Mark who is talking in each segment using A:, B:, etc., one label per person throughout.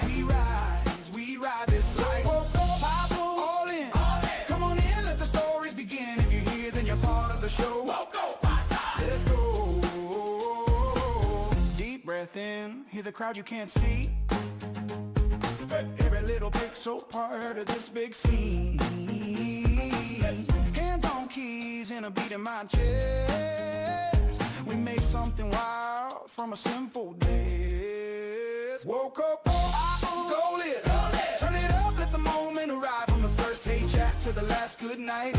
A: we ride this life. All in, come on in, let the stories begin. If you're here, then you're part of the show. Let's go. Deep breath in, hear the crowd you can't see. Every little pixel part of this big scene. Hands on keys and a beat in my chest. We make something wild from a simple dance. Woke up, go live. Turn it up, let the moment arrive. From the first hey chat to the last good night.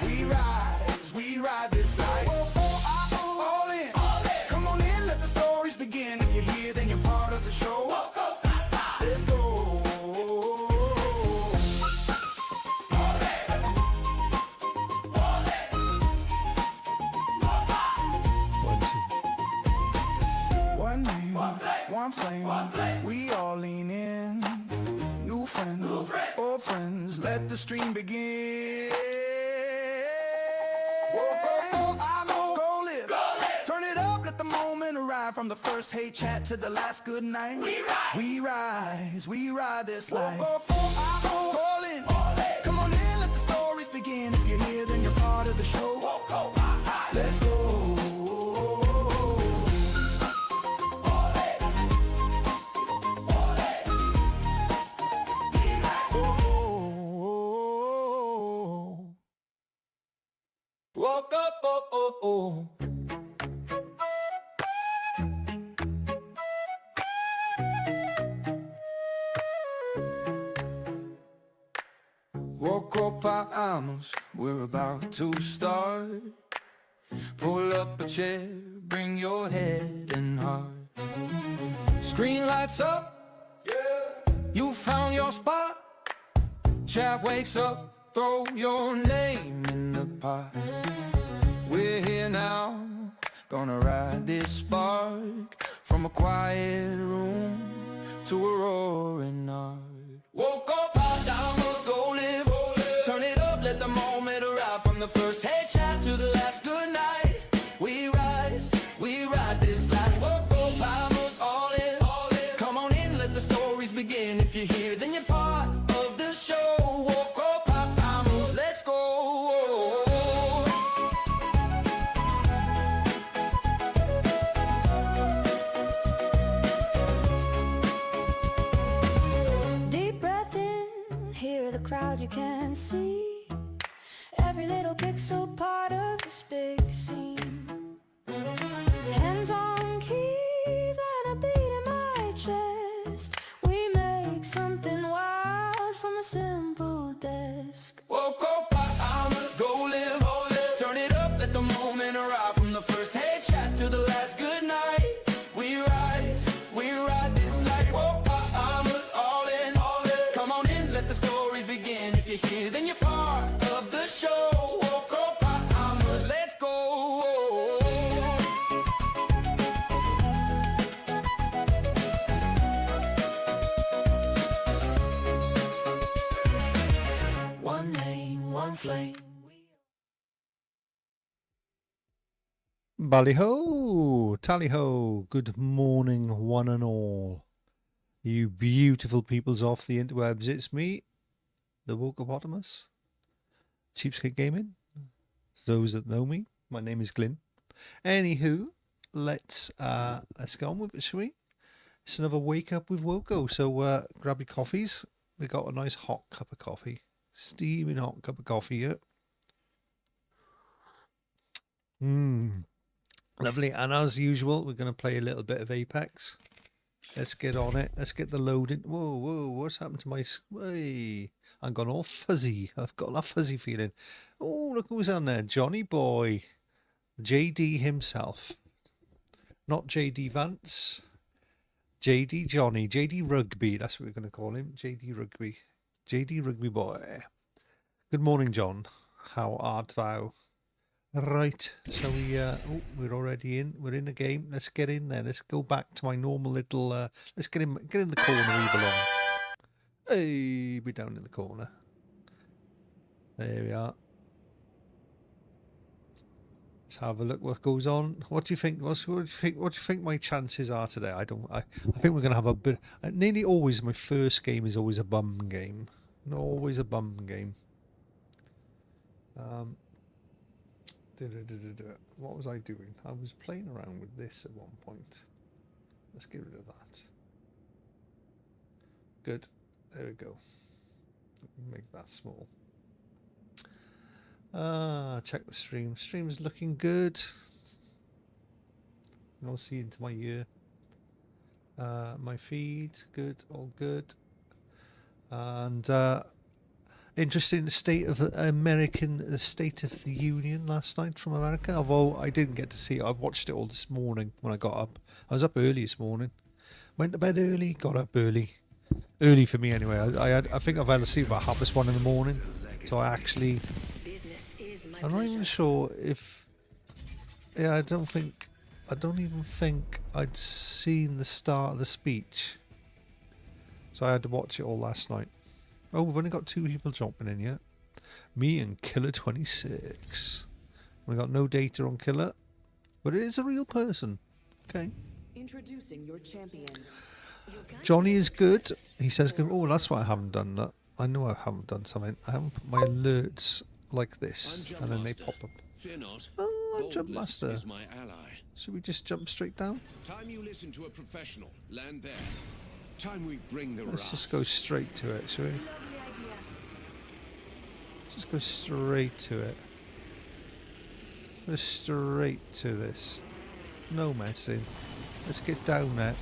A: We ride this life. All in, come on in, let the stories begin. If you're here, then you're part of the show. Let's go.
B: 1, 2.
A: One name, one flame, we all lean in. New friend, old friends, let the stream begin. Go live. Turn it up, let the moment arrive. From the first hey chat to the last good night. We ride this life. All in, come on in, let the stories begin. If you're here, then you're part of the show. Let's go.
C: Woke up,
A: Woke up, vamos, we're about to start. Pull up a chair, bring your head and heart. Screen lights up, you found your spot. Chat wakes up, throw your name in the pot. We're here now, gonna ride this spark. From a quiet room to a roaring heart. Woke up, vamos, go live. Turn it up, let the moment arrive. From the first hey chat to the last good night. We ride this life. Woke up, vamos, all in. Come on in, let the stories begin. If you're here, then you're part of the show. Woke up, vamos, let's go.
D: Deep breath in, hear the crowd you can't see. Every little pixel part of this big scene. Hands on keys and a beat in my chest. We make something wild from a simple desk.
A: Woke up, vamos, go live. Turn it up, let the moment arrive. From the first hey chat to the last good night. We ride this life. Woke up, vamos, all in. Come on in, let the stories begin. If you're here, then you're part of the show. Woke up, vamos, let's go. One name, one flame.
B: Ballyho, tally-ho, good morning one and all. You beautiful peoples off the interwebs, it's me, the Wokopotamus, Cheapskate Gaming. Those that know me, my name is Glyn. Anywho, let's get on with it, shall we? It's another wake up with Woko, so grab your coffees. We got a nice hot cup of coffee, steaming hot cup of coffee here. Lovely, and as usual, we're going to play a little bit of Apex. Let's get on it. Let's get the loading. Whoa, what's happened to my... Hey, I've gone all fuzzy. I've got that fuzzy feeling. Oh, look who's on there. Johnny Boy. JD himself. Not JD Vance. JD Johnny. JD Rugby. That's what we're going to call him. JD Rugby. JD Rugby Boy. Good morning, John. How art thou? Right, so we're already in. We're in the game. Let's get in there. Let's go back to my normal little. Let's get in the corner we belong. Hey, we're down in the corner. There we are. Let's have a look what goes on. What do you think? What do you think? What do you think my chances are today? I think we're gonna have a bit. Nearly always, my first game is always a bum game. Always a bum game. What was I doing? I was playing around with this at one point. Let's get rid of that. Good. There we go. Make that small. Check the stream. Stream's looking good. No see into my ear. My feed, good, all good. And interesting the state of the State of the Union last night from America. Although I didn't get to see it, I watched it all this morning when I got up. I was up early this morning. Went to bed early, got up early. Early for me anyway. I think I've had to sleep about 1:30 in the morning. So I actually. I'm not even sure if. Yeah, I don't even think I'd seen the start of the speech. So I had to watch it all last night. Oh, we've only got 2 people jumping in yet. Me and Killer 26. We got no data on Killer, but it is a real person. Okay.
E: Introducing your champion.
B: Johnny is good. He says, "Oh, that's why I haven't done that. I know I haven't done something. I haven't put my alerts like this, and then they pop up."
F: Fear not.
B: Oh, I'm Jump Master.
F: Is my ally.
B: Should we just jump straight down?
F: Time you listen to a professional. Land there. Time we bring the
B: Let's
F: wrath.
B: just go straight to it, shall we? Just go straight to it. Go straight to this. No messing. Let's get down there.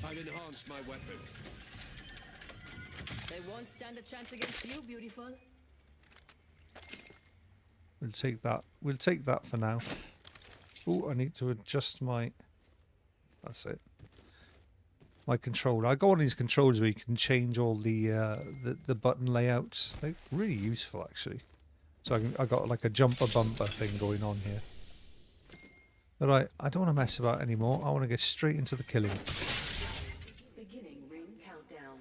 F: I've enhanced my weapon.
E: They won't stand a chance against you, beautiful.
B: We'll take that. We'll take that for now. Oh, I need to adjust my. That's it. My controller. I go on these controllers where you can change all the button layouts. They're really useful actually. So I got like a jumper bumper thing going on here. Alright, I don't want to mess about anymore. I want to get straight into the killing.
E: Beginning ring countdown.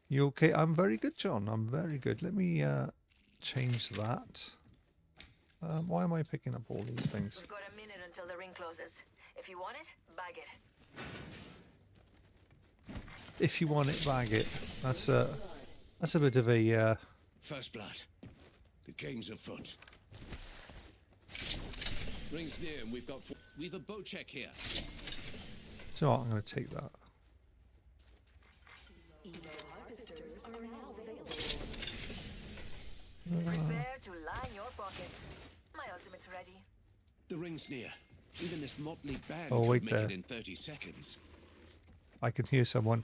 B: You okay? I'm very good, John. I'm very good. Let me change that. Why am I picking up all these things?
E: We've got a minute until the ring closes. If you want it, bag it.
B: If you want it, bag it. That's a bit of a
F: First blood. The game's afoot. Rings near and we've a bow check here.
B: so I'm going to take that.
E: Prepare to line your pocket. My ultimate's ready.
F: The ring's near. Even this motley band
B: Oh,
F: could
B: wait
F: make
B: there.
F: it in 30 seconds.
B: I can hear someone.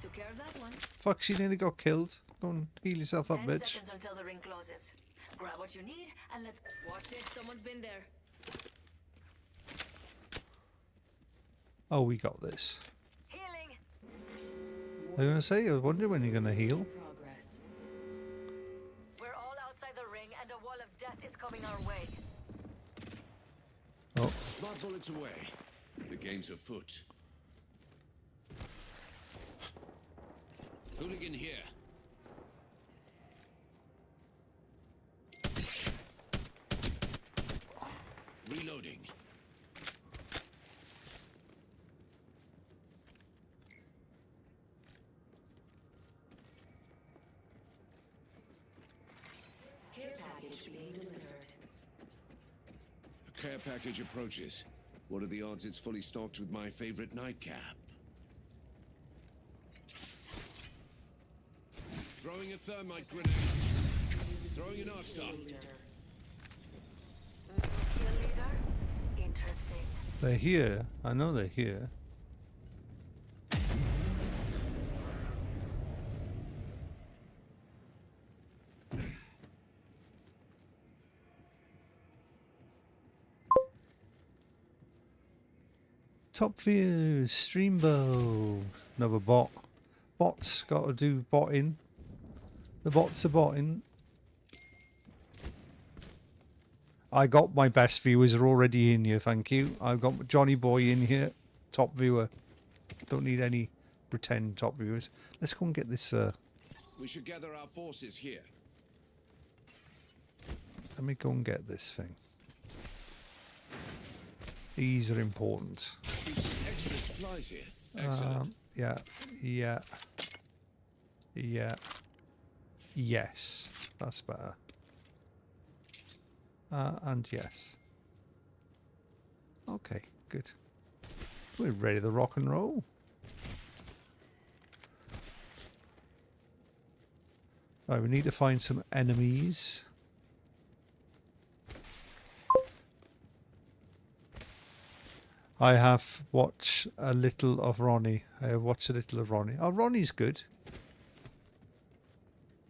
E: Took care of that one.
B: Fuck, she nearly got killed. Go and heal yourself up,
E: 10
B: bitch.
E: seconds until the ring closes. Grab what you need and let's watch it. Someone's been there.
B: Oh, we got this.
E: Healing.
B: I was going to say, I wonder when you're going to heal.
E: Progress.
D: We're all outside the ring and a wall of death is coming our way.
B: Oh,
F: Smart bullets away. The game's afoot. Hooligan here. Reloading.
E: Care package being delivered.
F: A care package approaches. What are the odds it's fully stocked with my favorite nightcap? Throwing a thermite grenade. Throwing an arc star.
D: Kill leader? Interesting.
B: they're here. I know they're here. Top views, Streambo. Another bot. Bots got to do botting. The bots are botting. I got my best viewers are already in here, thank you. I've got Johnny Boy in here, top viewer. Don't need any pretend top viewers. Let's go and get this.
F: We should gather our forces here.
B: Let me go and get this thing. These are important.
F: Extra supplies here. Excellent.
B: Yeah. Yes, that's better. And yes. Okay, good. We're ready to rock and roll. Right, we need to find some enemies. I have watched a little of Ronnie. Oh, Ronnie's good.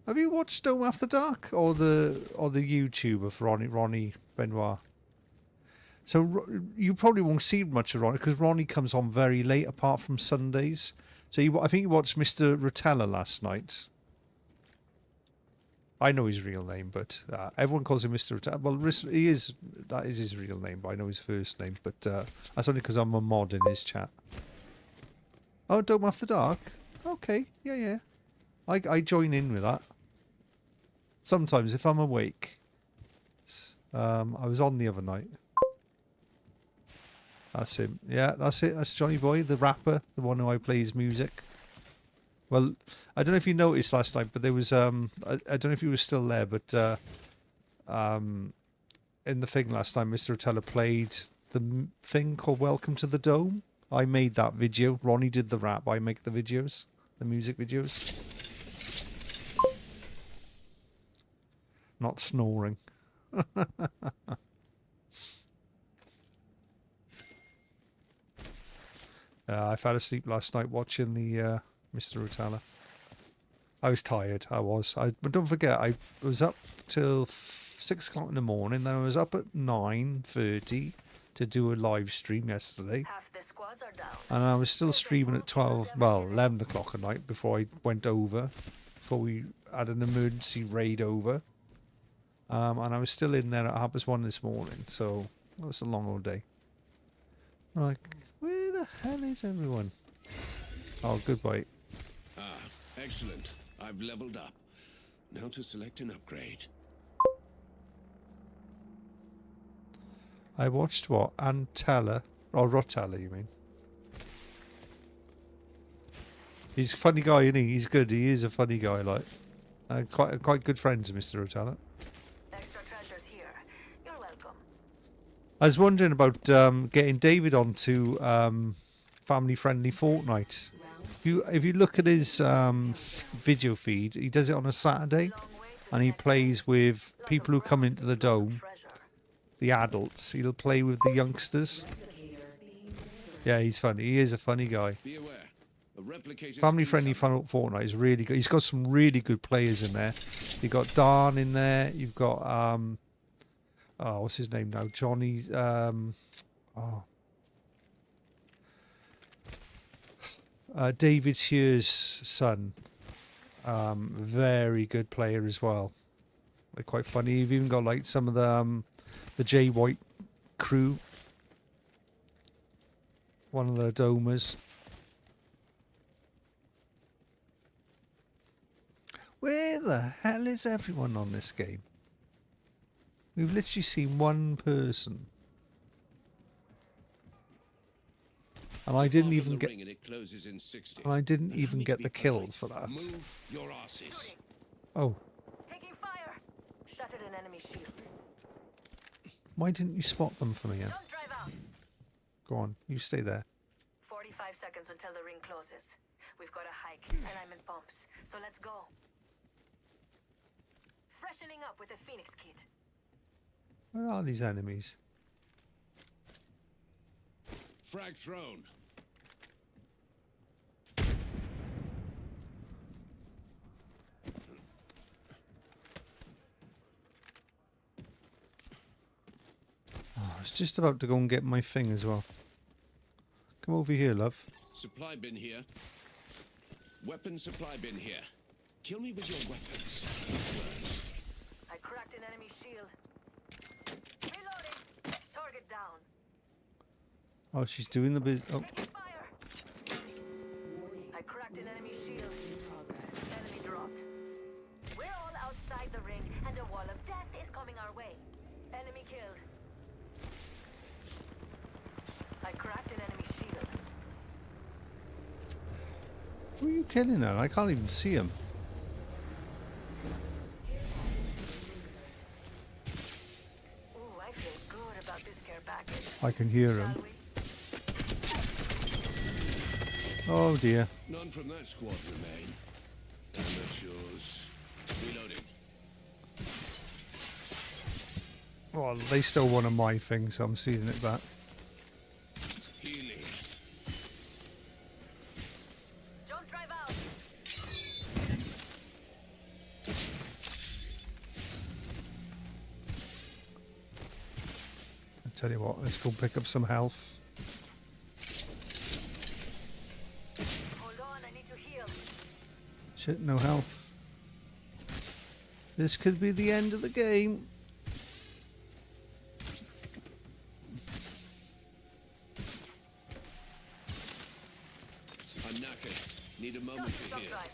B: Have you watched Dome After Dark or the YouTube of Ronnie Benoit? So you probably won't see much of Ronnie because Ronnie comes on very late, apart from Sundays. So I think you watched Mr. Rotella last night. I know his real name, but everyone calls him Mr. Rotella. Well, that is his real name, but I know his first name. But that's only because I'm a mod in his chat. Oh, Dome After Dark? Okay, yeah. I join in with that. Sometimes if I'm awake. I was on the other night. That's him. Yeah, that's it. That's Johnny Boy, the rapper, the one who I play his music. Well, I don't know if you noticed last night, but there was I don't know if you were still there, but in the thing last time, Mr. Rotella played the thing called Welcome to the Dome. I made that video. Ronnie did the rap. I make the videos, the music videos. Not snoring. I fell asleep last night watching the Mr. Rotella. I was tired. But don't forget, I was up till 6 o'clock in the morning. Then I was up at 9:30 to do a live stream yesterday.
E: Half the squads are down.
B: And I was still streaming at 11 o'clock at night before I went over. Before we had an emergency raid over. And I was still in there at 1:30 this morning. So that was a long old day. Like, where the hell is everyone? Oh, goodbye.
F: Ah, excellent. I've leveled up. Now to select an upgrade.
B: I watched what? Antella? Oh, Rotella, you mean? He's a funny guy, isn't he? He's good. He is a funny guy, like. Quite good friends, Mr. Rotella.
E: Extra treasures here. You're welcome.
B: I was wondering about getting David onto family-friendly Fortnite. If you look at his video feed, he does it on a Saturday, and he plays with people who come into the dome, the adults. He'll play with the youngsters. Yeah, he's funny. He is a funny guy.
F: Be aware. A replicator
B: Family-friendly Fortnite is really good. He's got some really good players in there. You've got Dan in there. You've got oh, what's his name now? Johnny. David Here's son. Very good player as well. They're quite funny. You've even got like some of the J White crew. One of the domers. Where the hell is everyone on this game? We've literally seen one person. And I didn't even get the kill for that.
F: Move your asses.
B: Oh,
E: Taking fire. Shattered an enemy shield.
B: why didn't you spot them for me?
E: Don't drive out.
B: Go on, you stay there.
E: 45 seconds until the ring closes. We've got a hike, and I'm in bumps. So let's go. Freshening up with a Phoenix kit.
B: Where are these enemies?
F: Frag thrown.
B: Oh, I was just about to go and get my thing as well. Come over here, love.
F: Supply bin here. Weapon supply bin here. Kill me with your weapons. It works.
E: I cracked an enemy shield. Reloading. Target down.
B: Oh, she's doing the bit. Oh,
E: Taking fire. I cracked an enemy shield. Enemy dropped. We're all outside the ring, and a wall of death is coming our way. Enemy killed. I cracked an enemy shield.
B: who are you killing her? I can't even see him.
E: Ooh, I feel good about this care package.
B: I can hear him.
E: Shall we?
B: Oh dear.
F: None from that squad remain. Amateurs. Reloading.
B: Well, they stole one of my things, so I'm seeing it back.
F: Healing.
E: Don't drive out.
B: I tell you what, let's go pick up some health.
E: Hold on, I need to heal.
B: Shit, no health. This could be the end of the game.
F: I'm knackered. Need a moment to
E: Don't
F: heal.
E: drive.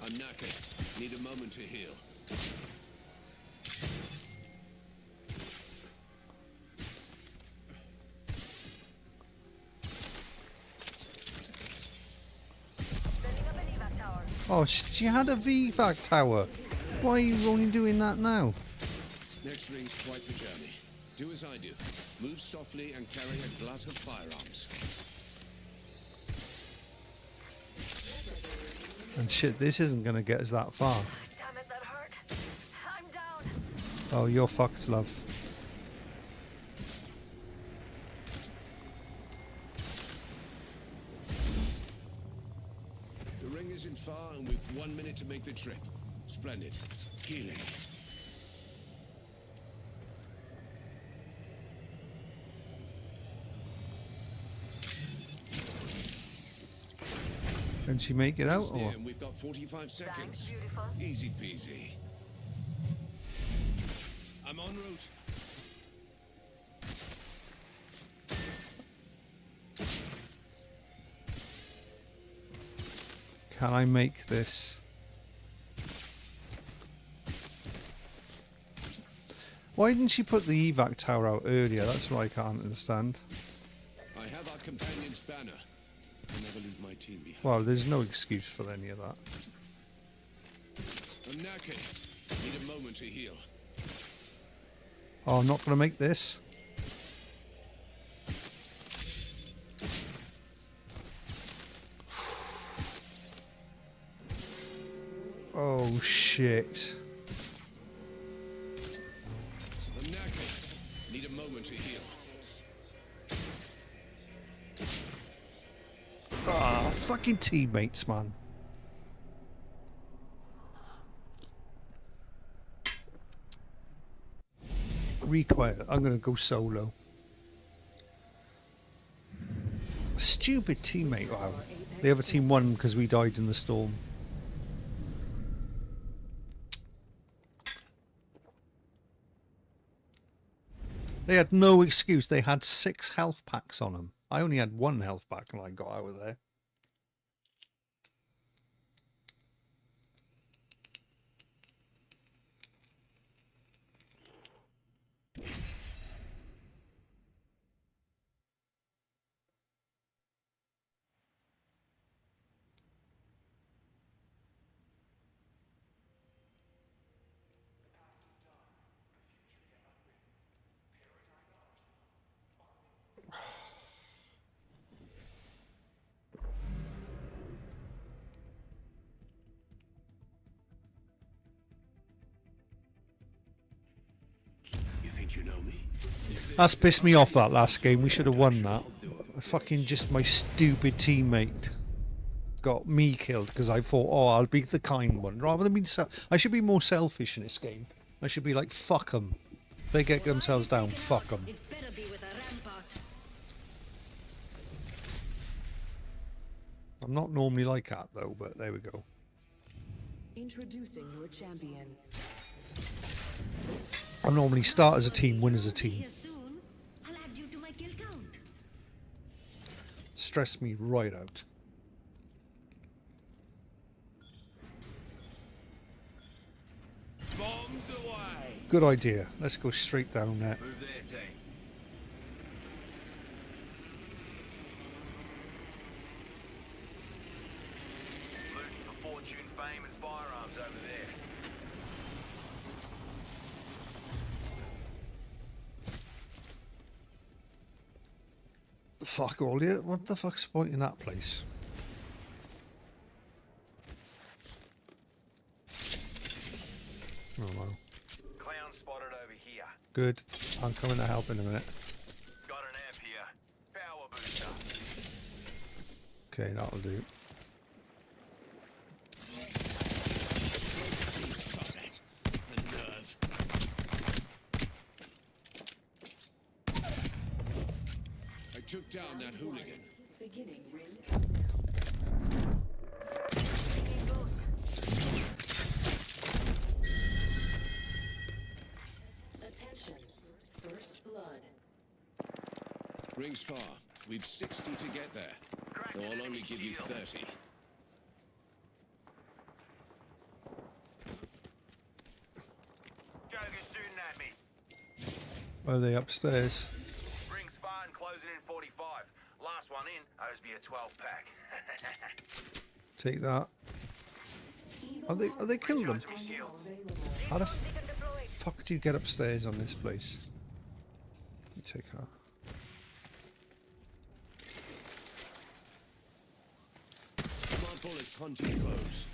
F: I'm knackered. Need a moment to heal.
E: Setting up an evac tower.
B: Oh, she had a VVAC tower. Why are you only doing that now?
F: Next ring's quite the journey. Do as I do. Move softly and carry a glut of firearms.
B: And shit, this isn't going to get us that far.
E: Damn it, that hurt. I'm down.
B: Oh, you're fucked, love.
F: The ring isn't far and we've 1 minute to make the trip. Splendid. Healing.
B: Can she make it out?
F: Almost near
B: Or?
F: and we've got 45
E: Thanks,
F: seconds.
E: beautiful.
F: Easy peasy. I'm en route.
B: Can I make this? Why didn't she put the evac tower out earlier? That's what I can't understand.
F: I have our companion's banner. I'll never leave my team behind.
B: Well, there's no excuse for any of that.
F: I'm knackered. Need a moment to heal.
B: Oh, I'm not going to make this. Oh, shit.
F: I'm knackered. Need a moment to heal.
B: Ah, fucking teammates, man. Required. I'm going to go solo. Stupid teammate. Wow. The other team won because we died in the storm. They had no excuse. They had 6 health packs on them. I only had 1 health pack and I got out of there.
F: You think you know me?
B: That's pissed me off, that last game. We should have won that. Fucking just my stupid teammate. got me killed because I thought, oh, I'll be the kind one. Rather than being I should be more selfish in this game. I should be like, fuck them. If they get themselves down, fuck them.
E: It better be with a rampart.
B: I'm not normally like that though, but there we go.
G: Introducing your champion.
B: I normally start as a team, win as a team.
E: Here soon. I'll add you to my kill count.
B: Stress me right out.
F: Bombs away.
B: Good idea. Let's go straight down there.
C: Move there, team. Looting for fortune, fame, and firearms over there.
B: Fuck all you. What the fuck's the point in that place? Oh well.
C: Clown spotted over here.
B: Good. I'm coming to help in a minute.
C: Got an amp here. Power booster.
B: Okay, that'll do.
F: Shot at. The nerve. I took down that hooligan.
G: Beginning ring.
E: Getting close.
G: Attention. First blood.
F: Rings far. We've 60 to get there.
C: Cracked
F: Though
C: an
F: I'll only
C: enemy
F: give you
C: shield.
F: 30.
C: Joker's shooting at me.
B: Are they upstairs?
C: Rings far and closing in 45. Last one in owes me a 12-pack.
B: Take that. Are they killed them?
C: Me shields.
B: How the
E: Beacon deployed.
B: fuck do you get upstairs on this place? Let me take her.
F: My bullets hunting close.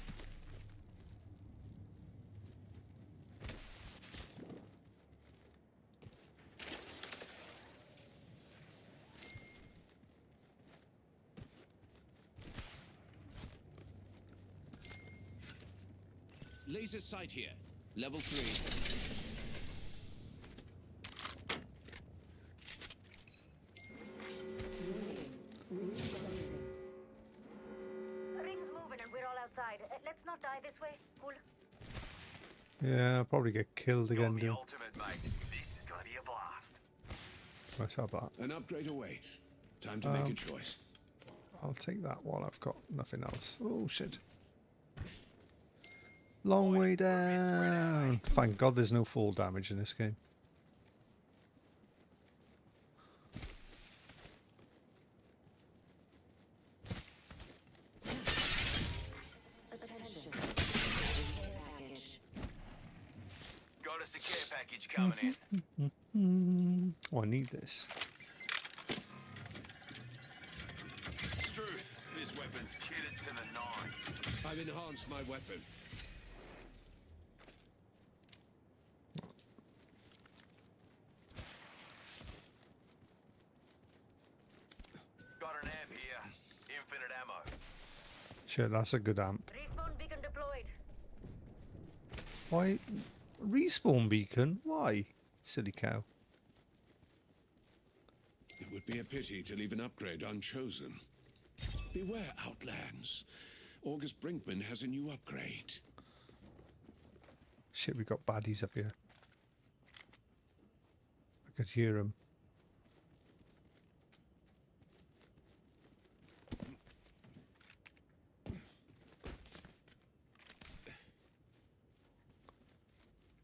F: Laser sight here. Level 3.
E: Ring's moving and we're all outside. Let's not die this way. Cool.
B: Yeah, I'll probably get killed again,
C: The
B: dude.
C: ultimate, mate. This is gonna be a blast.
B: Let's have that.
F: An upgrade awaits. Time to make a choice.
B: I'll take that while I've got nothing else. Oh shit. Long way down. Thank God there's no fall damage in this game.
G: Attention. Care package.
C: Got a secure package coming in.
B: Oh, I need this.
C: Struth, this weapon's kitted to the nines.
F: I've enhanced my weapon.
C: Got an amp here. Infinite ammo.
B: Shit, that's a good amp.
E: Respawn beacon deployed.
B: Why? Respawn beacon? Why? Silly cow.
F: It would be a pity to leave an upgrade unchosen. Beware, Outlands. August Brinkman has a new upgrade.
B: Shit, we got baddies up here. I could hear them.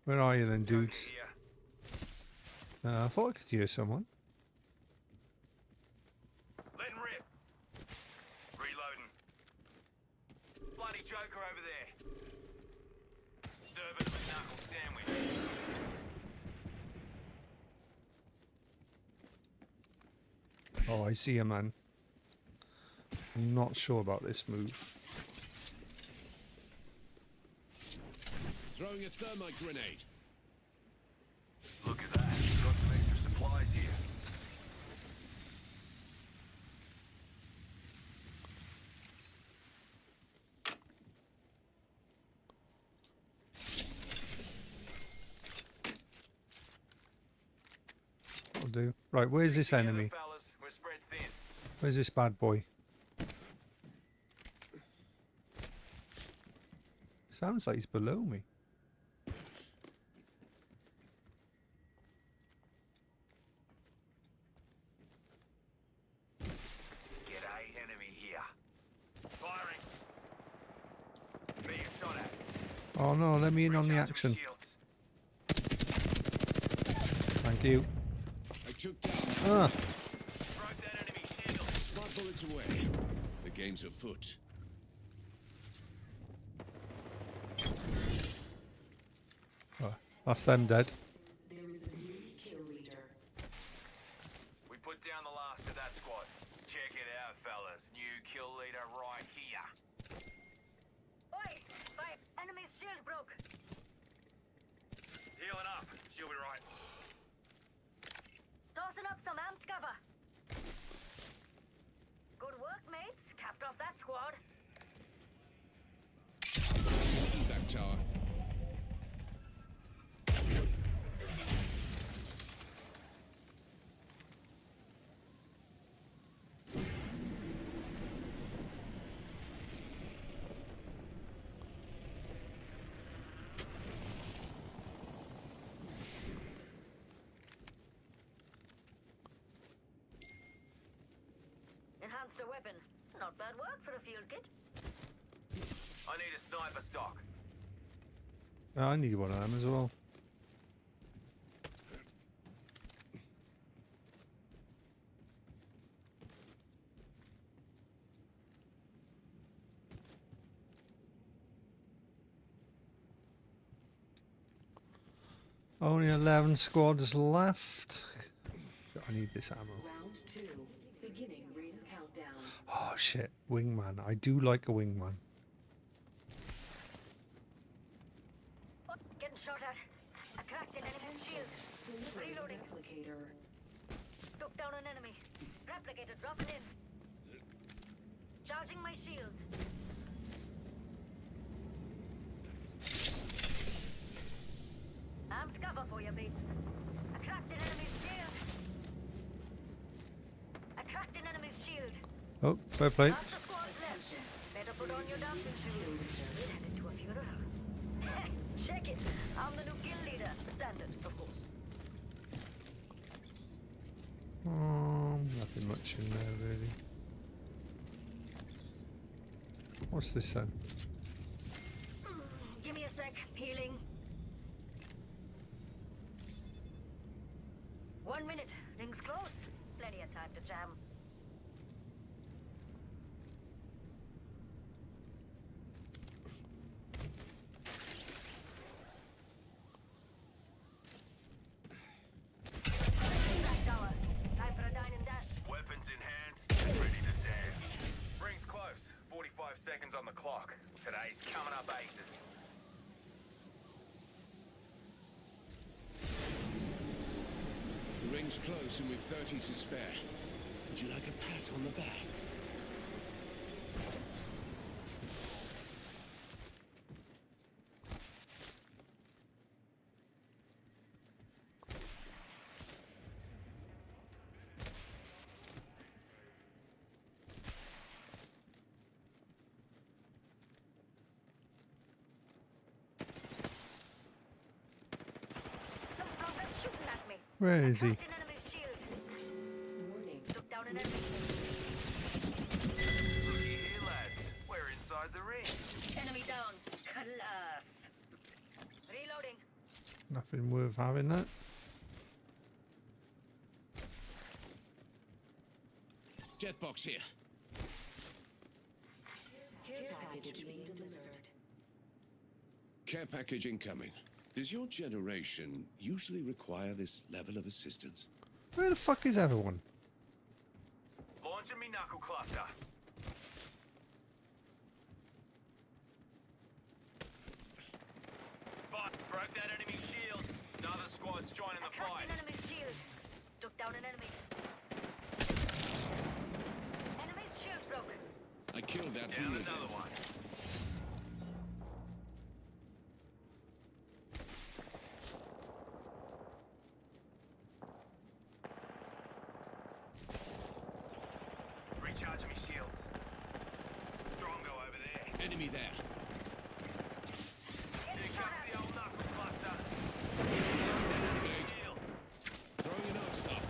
B: Where are you then, dudes?
C: Here.
B: I thought I could hear someone.
C: Letting rip. Reloading. Bloody Joker over there. Serving him a knuckle sandwich.
B: Oh, I see a man. I'm not sure about this move.
F: Throwing a thermite grenade.
C: Look at that. Got some extra supplies here.
B: Right, where's this
C: Together,
B: enemy?
C: fellas, we're spread thin.
B: Where's this bad boy? Sounds like he's below me.
C: G'day, enemy here. Firing. Being shot at.
B: Oh no, let me in on the
C: Recharging
B: action.
C: shields.
B: Thank you.
F: I took down.
B: Ah,
C: Broke that enemy shield.
F: Smart bullets away. The game's afoot.
B: oh, that's them dead.
G: There is a new kill leader.
C: We put down the last of that squad. Check it out, fellas. New kill leader right here.
E: Oi! Five! Enemy's shield broke!
C: Healing up. She'll be right.
E: Tossing up some amped cover! Good work, mates. Capped off that squad.
F: Back tower.
E: Enhanced a weapon. Not bad work for a field kit.
C: I need a sniper stock.
B: I need one of them as well. Only 11 squads left. I need this ammo.
G: Round 2. Beginning ring countdown.
B: Oh shit, wingman. I do like a wingman.
E: Oh, getting shot at. I cracked an enemy's shield.
G: Delivering
E: Reloading.
G: replicator.
E: Took down an enemy. Replicator dropping in. Charging my shield. Amped cover for you, mates. I cracked an enemy's shield. I cracked an enemy's shield.
B: Oh, fair play.
E: Half the squad's left. Better put on your dancing shoes. We're headed to a funeral. Check it. I'm the new guild leader. Standard, of course.
B: Nothing much in there really. What's this then?
E: Give me a sec. Healing. 1 minute. Ring's close. Plenty of time to jam. Back tower. Time for a dine and dash.
C: Weapons in hand and ready to dance. Ring's close. 45 seconds on the clock. Today's coming up aces.
F: The ring's close and we've 30 to spare. Would you like a pat on the back?
E: Some progress shooting at me.
B: Where is he?
E: Cracked an enemy's shield.
G: Warning.
E: Took down an enemy.
C: Looky here, lads. We're inside the ring.
E: Enemy down. Class. Reloading.
B: Nothing worth having that.
F: Jetbox here.
G: Care package being delivered.
F: Care package incoming. Does your generation usually require this level of assistance?
B: Where the fuck is everyone?
C: Launching me knuckle cluster. But broke that enemy shield. Another squad's joining the
E: Cracked
C: fight.
E: an enemy's shield. Took down an enemy. Enemy's shield broke.
F: I killed that
C: Down
F: hooligan.
C: another one.
F: enemy there.
C: Here comes the old knuckle cluster. Shield.
F: Throwing an arc star.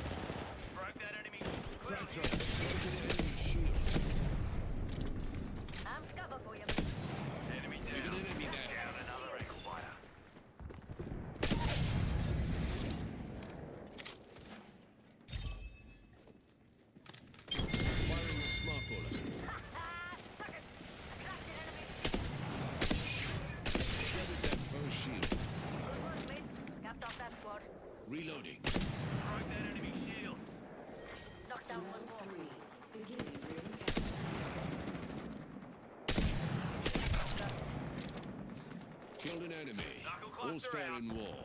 C: Broke that enemy.
F: Frag
C: Clear.
F: throw. Broken enemy shield.
E: I'm cover for you.
C: Enemy
F: Leave
C: down.
F: an enemy there.
C: Down another ankle biter.
F: Firing the smart ballers.
E: Suck it. I cracked an enemy's shield.
F: Shredded that foe shield.
E: Good work, mates. Capped off that squad.
F: Reloading.
C: Broke that enemy shield.
E: Knocked down one
G: Round
E: more.
G: 3. Beginning ring countdown.
F: Killed an enemy.
C: Knuckle
F: All's
C: cluster
F: fair
C: out.
F: in war.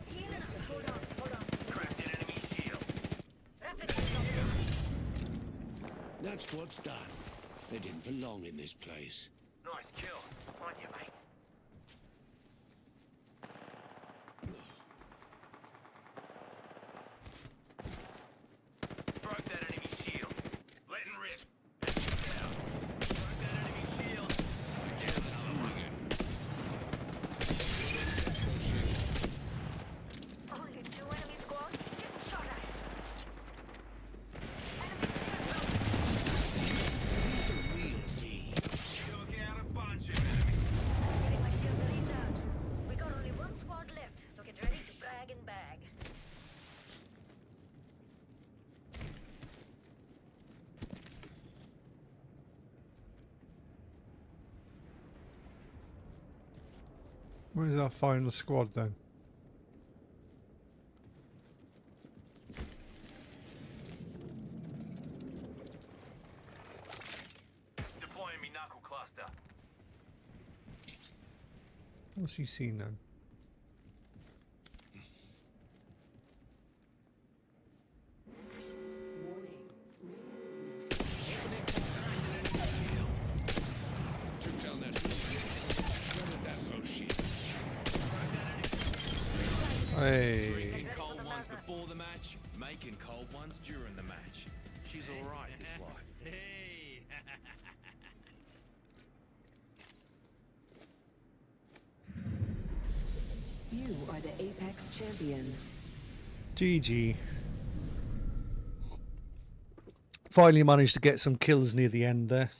E: Healing up. Hold on.
C: Cracked an enemy shield.
E: Rapid healing.
F: That squad's done. They didn't belong in this place.
C: Nice kill. On you, mate. Broke that enemy shield. Letting rip. Enemy down. Broke that enemy shield. Again, another one.
E: Only 2 enemy squad. Getting shot at.
F: Real me.
C: Took out a bunch of enemies.
E: Getting my shields to recharge. We got only 1 squad left, so get ready to brag and bag.
B: Where's our final squad then?
C: Deploying me knuckle cluster.
B: What's he seen then?
G: Warning. Ring movement.
F: Took down that shredded that foe shield.
B: Hey.
C: Drinking cold ones before the match, making cold ones during the match. She's alright this life. Hey!
G: You are the Apex champions.
B: GG. Finally managed to get some kills near the end there.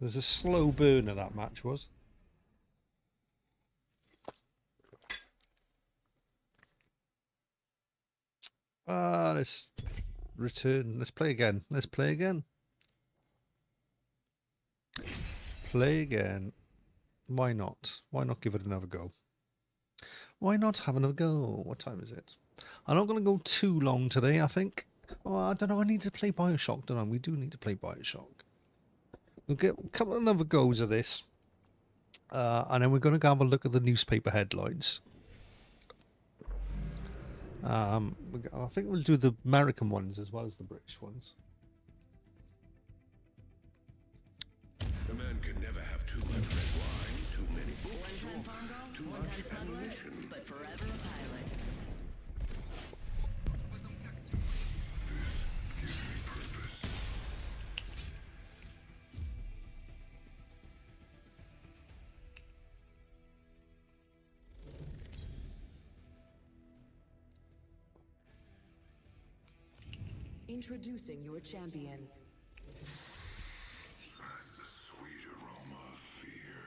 B: There's a slow burner that match was. Let's return. Let's play again. Let's play again. Play again. Why not? Why not give it another go? Why not have another go? What time is it? I'm not going to go too long today, I think. Oh, I don't know. I need to play Bioshock, don't I? We do need to play Bioshock. We'll get a couple of other goes of this. And then we're going to have a look at the newspaper headlines. I think we'll do the American ones as well as the British ones.
F: A man can never have too much red wine, too many books, or too much ammunition.
G: But forever a pilot. Introducing your champion.
F: That's the sweet aroma of fear.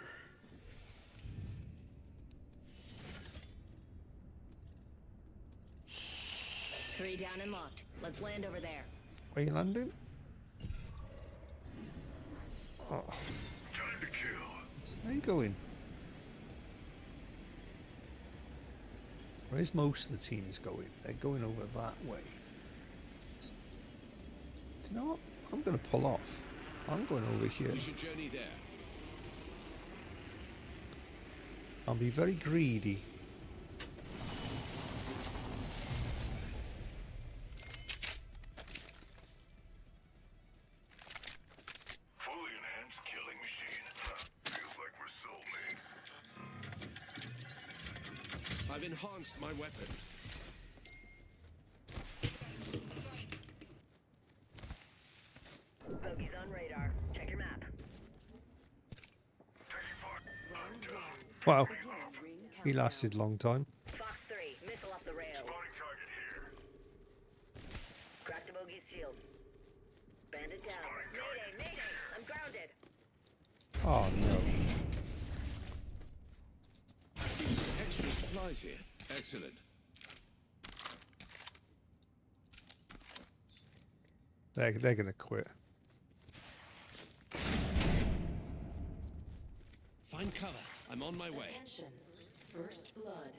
E: Three down and locked. Let's land over there.
B: Are you landing? Oh,
F: Time to kill.
B: where are you going? Where's most of the teams going? They're going over that way. Do you know what? I'm going to pull off. I'm going over here.
F: We should journey there.
B: I'll be very greedy.
F: Fully enhanced killing machine. Feels like we're soulmates. I've enhanced my weapon.
E: Bogies on radar. Check your map.
B: Wow,
G: Beginning ring
B: he
G: countdown.
B: lasted a long time.
E: Fox 3, missile off the rails. Crack the bogey's shield. Bandit down. Mayday, mayday! I'm grounded.
B: Oh no.
F: Extra supplies here. Excellent.
B: They're gonna quit.
F: Find cover. I'm on my way.
G: Attention. First blood.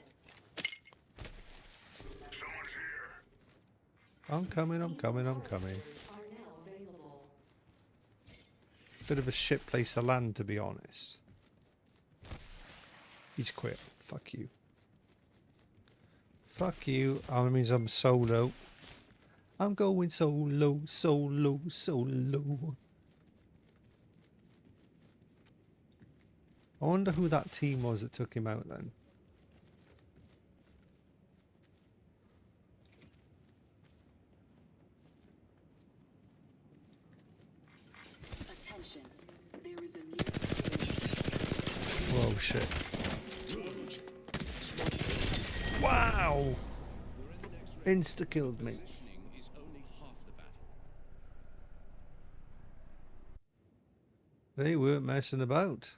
B: I'm coming, I'm coming, I'm coming.
G: Are now available.
B: Bit of a shit place to land, to be honest. He's quit. Fuck you. Fuck you. Oh, that means I'm solo. I'm going solo, solo, solo. I wonder who that team was that took him out then.
G: Attention. There is a new
B: Whoa, shit. Wow! Insta-killed me.
F: Positioning is only half the battle.
B: They weren't messing about.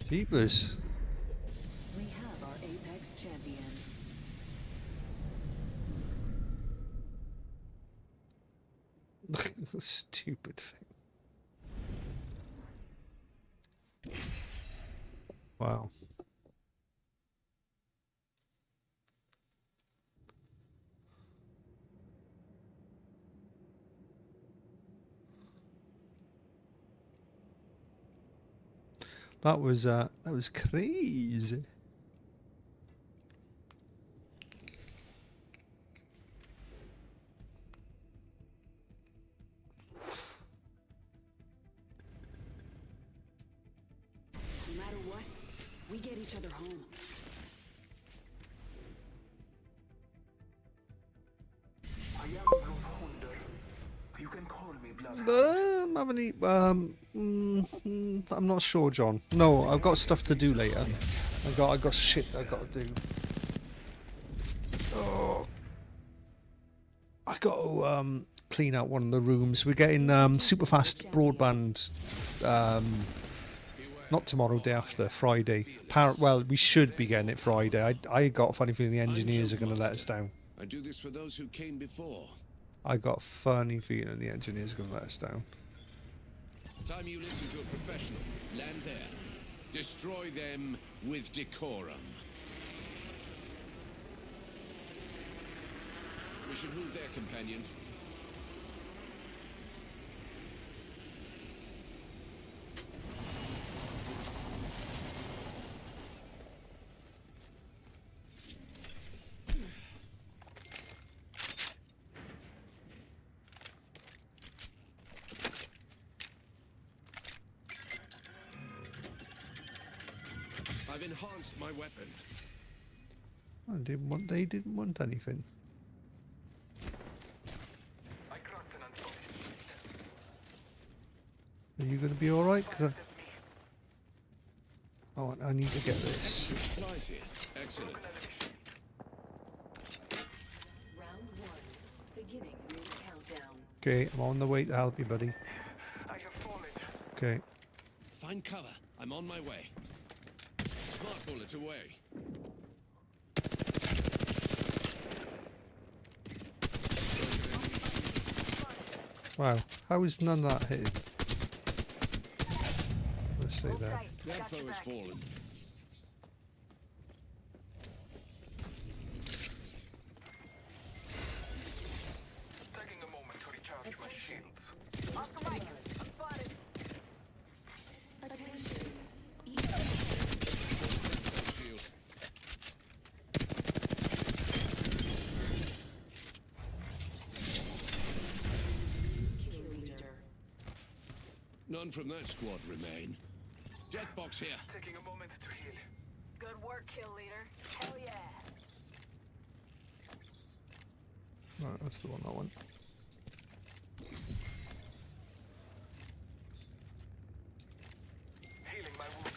B: Jeepers.
G: We have our Apex champions.
B: Stupid thing. Wow. That was crazy.
G: No matter what, we get each other home.
H: I am Love Hunter. You can call me Blood.
B: Have any, I'm not sure, John. No, I've got stuff to do later. I got shit I got to do. Oh, I got to clean out one of the rooms. We're getting super fast broadband. Not tomorrow, day after, Friday. Well, we should be getting it Friday. I got a funny feeling the engineers are going to let us down.
F: I do this for those who came before.
B: I got a funny feeling the engineers are going to let us down.
F: Time you listen to a professional. Land there. Destroy them with decorum. We should move there, companions. I've enhanced my weapon.
B: They didn't want anything.
C: I cracked an anti-speed.
B: Are you going to be alright? Oh, I need to get this.
F: Supplies here. Excellent.
G: Round one. Beginning ring countdown.
B: Okay, I'm on the way to help you, buddy.
C: I have fallen.
B: Okay.
F: Find cover. I'm on my way. Smart bullet away.
B: Wow, how is none of that hitting? Let's stay there.
F: That foe has fallen.
C: Taking a moment to recharge my shields.
E: Off the mic. I'm spotted.
G: Attention.
F: Shield.
G: Kill leader.
F: None from that squad remain. Jet box here.
C: Taking a moment to heal.
E: Good work, kill leader. Hell yeah.
B: Right, that's the one I want.
C: Healing my wound.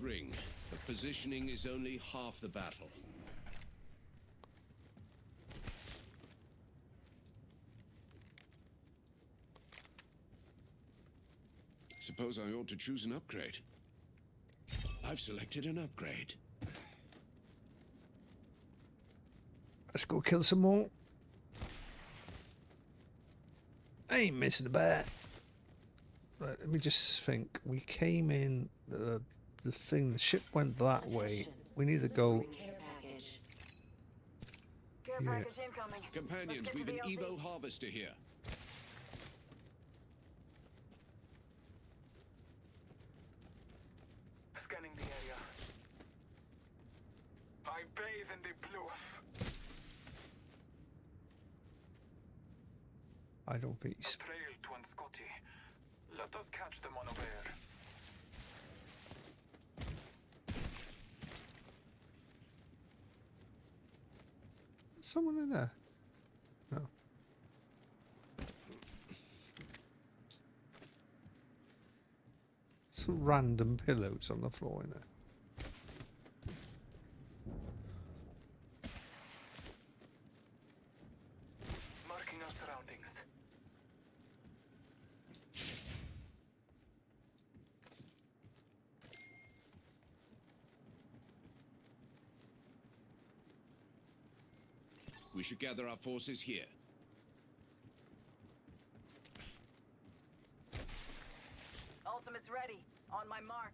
F: this ring, but positioning is only half the battle. Suppose I ought to choose an upgrade. I've selected an upgrade.
B: Let's go kill some more. I ain't missing a bat. Right, let me just think. We came in, the ship went that way. We need to go.
E: Care
B: Yeah.
E: package incoming.
F: Companions,
E: Let's
F: we've
E: get
F: an
E: to the
F: Evo
E: LZ.
F: harvester here.
H: Scanning the area. I bathe in the bluff.
B: I don't think he's.
H: Trail to Scotty. Let us catch them unaware.
B: Someone in there? No. Some random pillows on the floor in there.
H: Marking our surroundings.
F: We should gather our forces here.
E: Ultimate's ready. On my mark.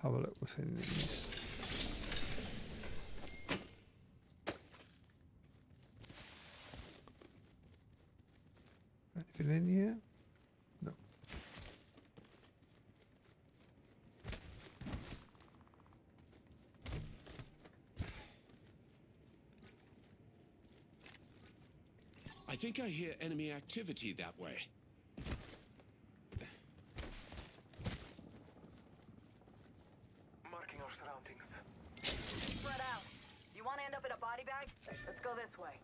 B: Have a look within these. Anything in here? No.
F: I think I hear enemy activity that way.
H: Marking our surroundings.
E: Spread out. You want to end up in a body bag? Let's go this way.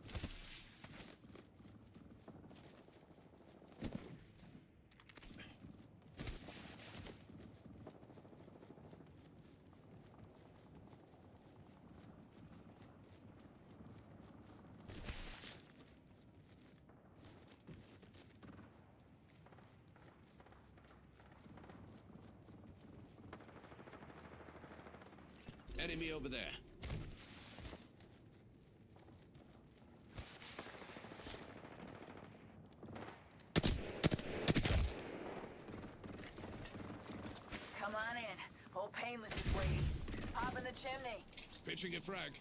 F: Enemy over there.
E: Come on in. Old Painless is waiting. Hop in the chimney.
F: Pitching a frag.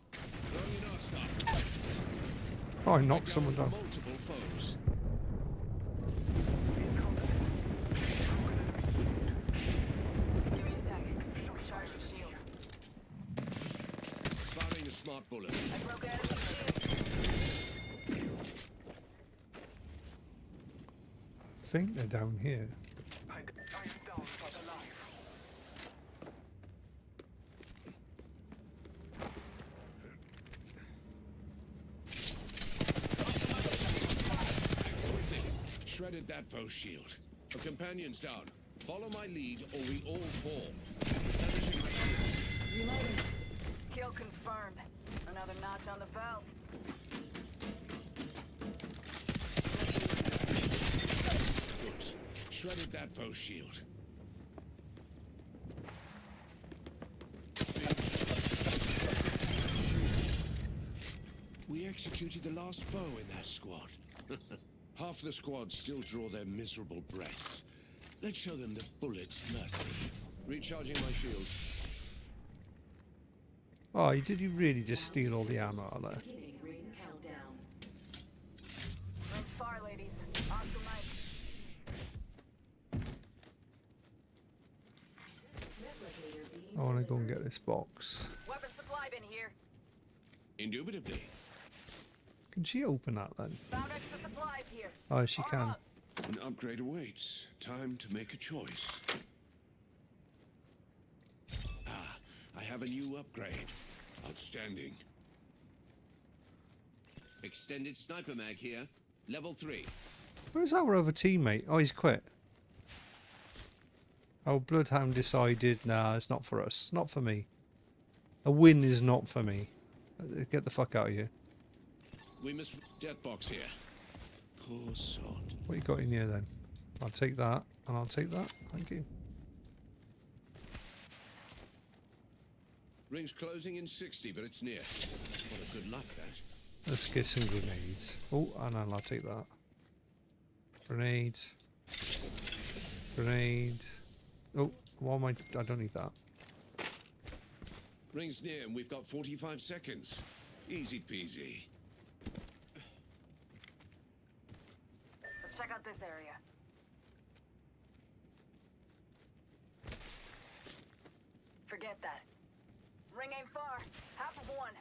F: Throwing an arc star.
B: Oh, I knocked someone down.
F: Multiple foes.
E: Give me a second. Recharge your shields.
F: Firing a smart bullet.
E: I broke enemy shield.
B: I think they're down here.
H: I am down but alive.
F: Shredded that foe shield. A companion's down. Follow my lead or we all fall. Replenishing my shield.
E: Reloading. Kill confirmed. Another notch on the belt.
F: Good. Shredded that foe shield. We executed the last foe in that squad. Half the squad still draw their miserable breaths. Let's show them the bullet's mercy. Recharging my shield.
B: Oh, did you really just steal all the ammo out there?
E: Rings far, ladies. Awesome night.
B: I want to go and get this box.
E: Weapon supply bin here.
F: Indubitably.
B: Can she open that then?
E: Found extra supplies here.
B: Oh, she
E: Arm
B: can.
E: up.
F: An upgrade awaits. Time to make a choice. Ah, I have a new upgrade. Outstanding. Extended sniper mag here. Level 3.
B: Where's our other teammate? Oh, he's quit. Our Bloodhound decided, nah, it's not for us. Not for me. A win is not for me. Get the fuck out of here.
F: We must death box here. Poor sod.
B: What you got in here then? I'll take that, and I'll take that. Thank you.
F: Ring's closing in 60, but it's near. What a good luck, that.
B: Let's get some grenades. Oh, and I'll take that. Grenades. Grenade. Oh, why am I don't need that.
F: Ring's near, and we've got 45 seconds. Easy peasy.
E: Let's check out this area. Forget that. Ring ain't far. Half of one.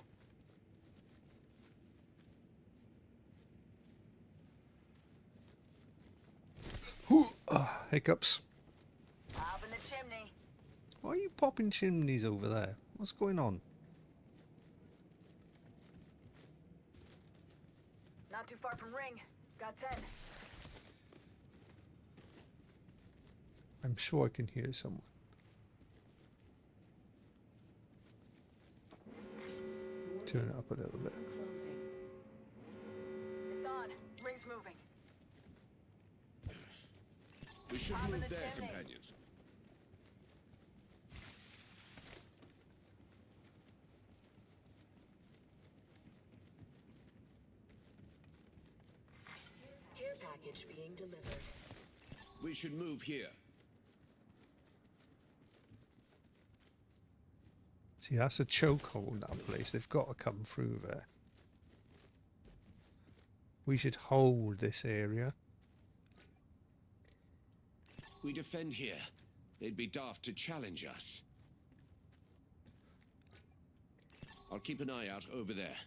B: Hiccups.
E: Up in the chimney.
B: Why are you popping chimneys over there? What's going on?
E: Not too far from ring. Got 10.
B: I'm sure I can hear someone. Turn it up a little bit.
E: It's on. Ring's moving.
F: We should
E: Up in
F: move
E: the
F: there,
E: chimney.
F: companions.
G: Care package being delivered.
F: We should move here.
B: See, that's a chokehold, that place. They've got to come through there. We should hold this area.
F: We defend here. They'd be daft to challenge us. I'll keep an eye out over there.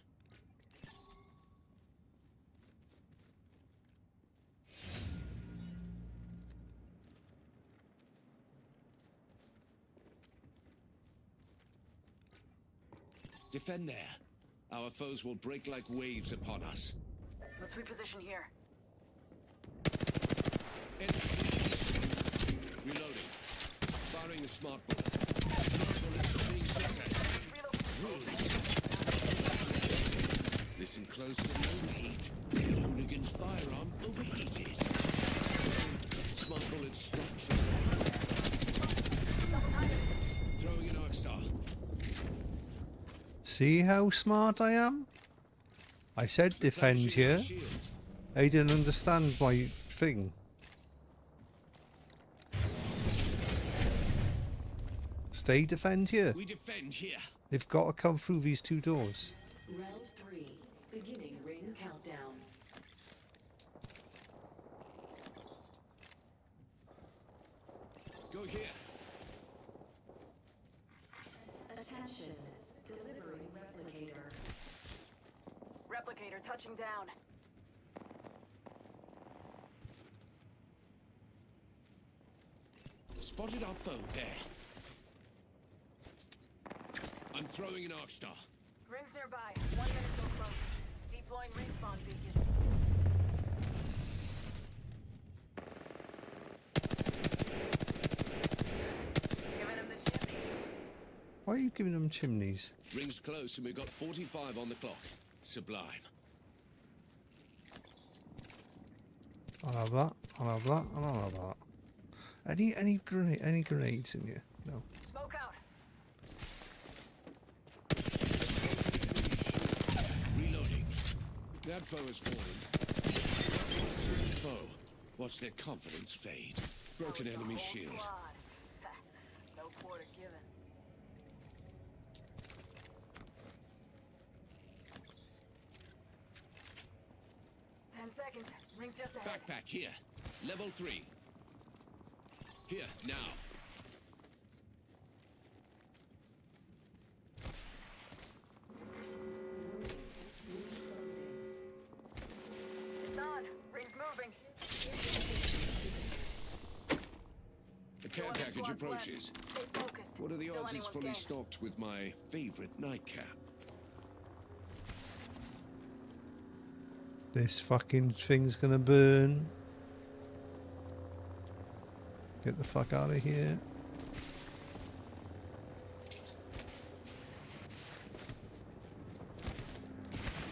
F: Defend there. Our foes will break like waves upon us.
E: Let's reposition here.
F: Reloading. Firing a smart bullet. Smart bullet being shot at. Listen closely. Overheat. The hooligan's firearm overheated. Smart bullet stopped triggering. Throwing an arc star.
B: See how smart I am? I said defend here.
F: Shields.
B: I didn't understand my thing. Stay defend here.
F: We defend here.
B: They've got to come through these two doors.
G: Round 3. Beginning ring countdown.
F: Go here.
G: Attention. Delivering replicator.
E: Replicator touching down.
F: Spotted our foe there. I'm throwing an arc star.
E: Ring's nearby. 1 minute till close. Deploying respawn beacon. Giving him the chimney.
B: Why are you giving them chimneys?
F: Rings close and we've got 45 on the clock. Sublime.
B: I'll have that. I'll have that. And I'll have that. Any grenades in here? No.
E: Smoke out.
F: Reloading. That foe is falling. Foe. Watch their confidence fade. Broken enemy
E: Whole
F: shield.
E: squad. No quarter given. Seconds. Rings just ahead.
F: Backpack here. Level 3. Here, now.
E: It's on. Rings moving.
F: The care
E: No other
F: package
E: squads
F: approaches.
E: left. Stay focused.
F: What are the
E: Still
F: odds it's
E: anyone's
F: fully
E: game.
F: stocked with my favorite nightcap?
B: This fucking thing's gonna burn. Get the fuck out of here.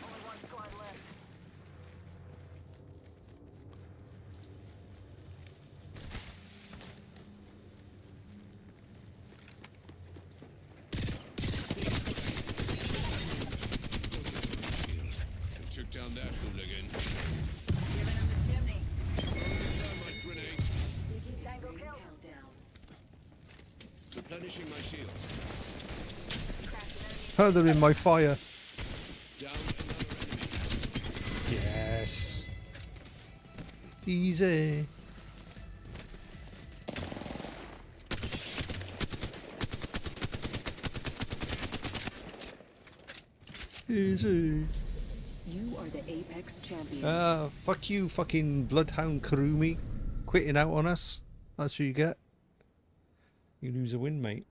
E: Only one squad left.
F: And took down that hooligan.
E: Giving him the chimney.
F: Thermite grenade.
E: Tango kill.
G: Countdown.
F: Replenishing my shield.
E: Cracked an enemy.
B: Oh, they're in my fire.
F: Down another enemy.
B: Yes. Easy. Easy.
G: You are the Apex champions.
B: Fuck you, fucking bloodhound Karumi. Quitting out on us. That's what you get. You lose a win, mate.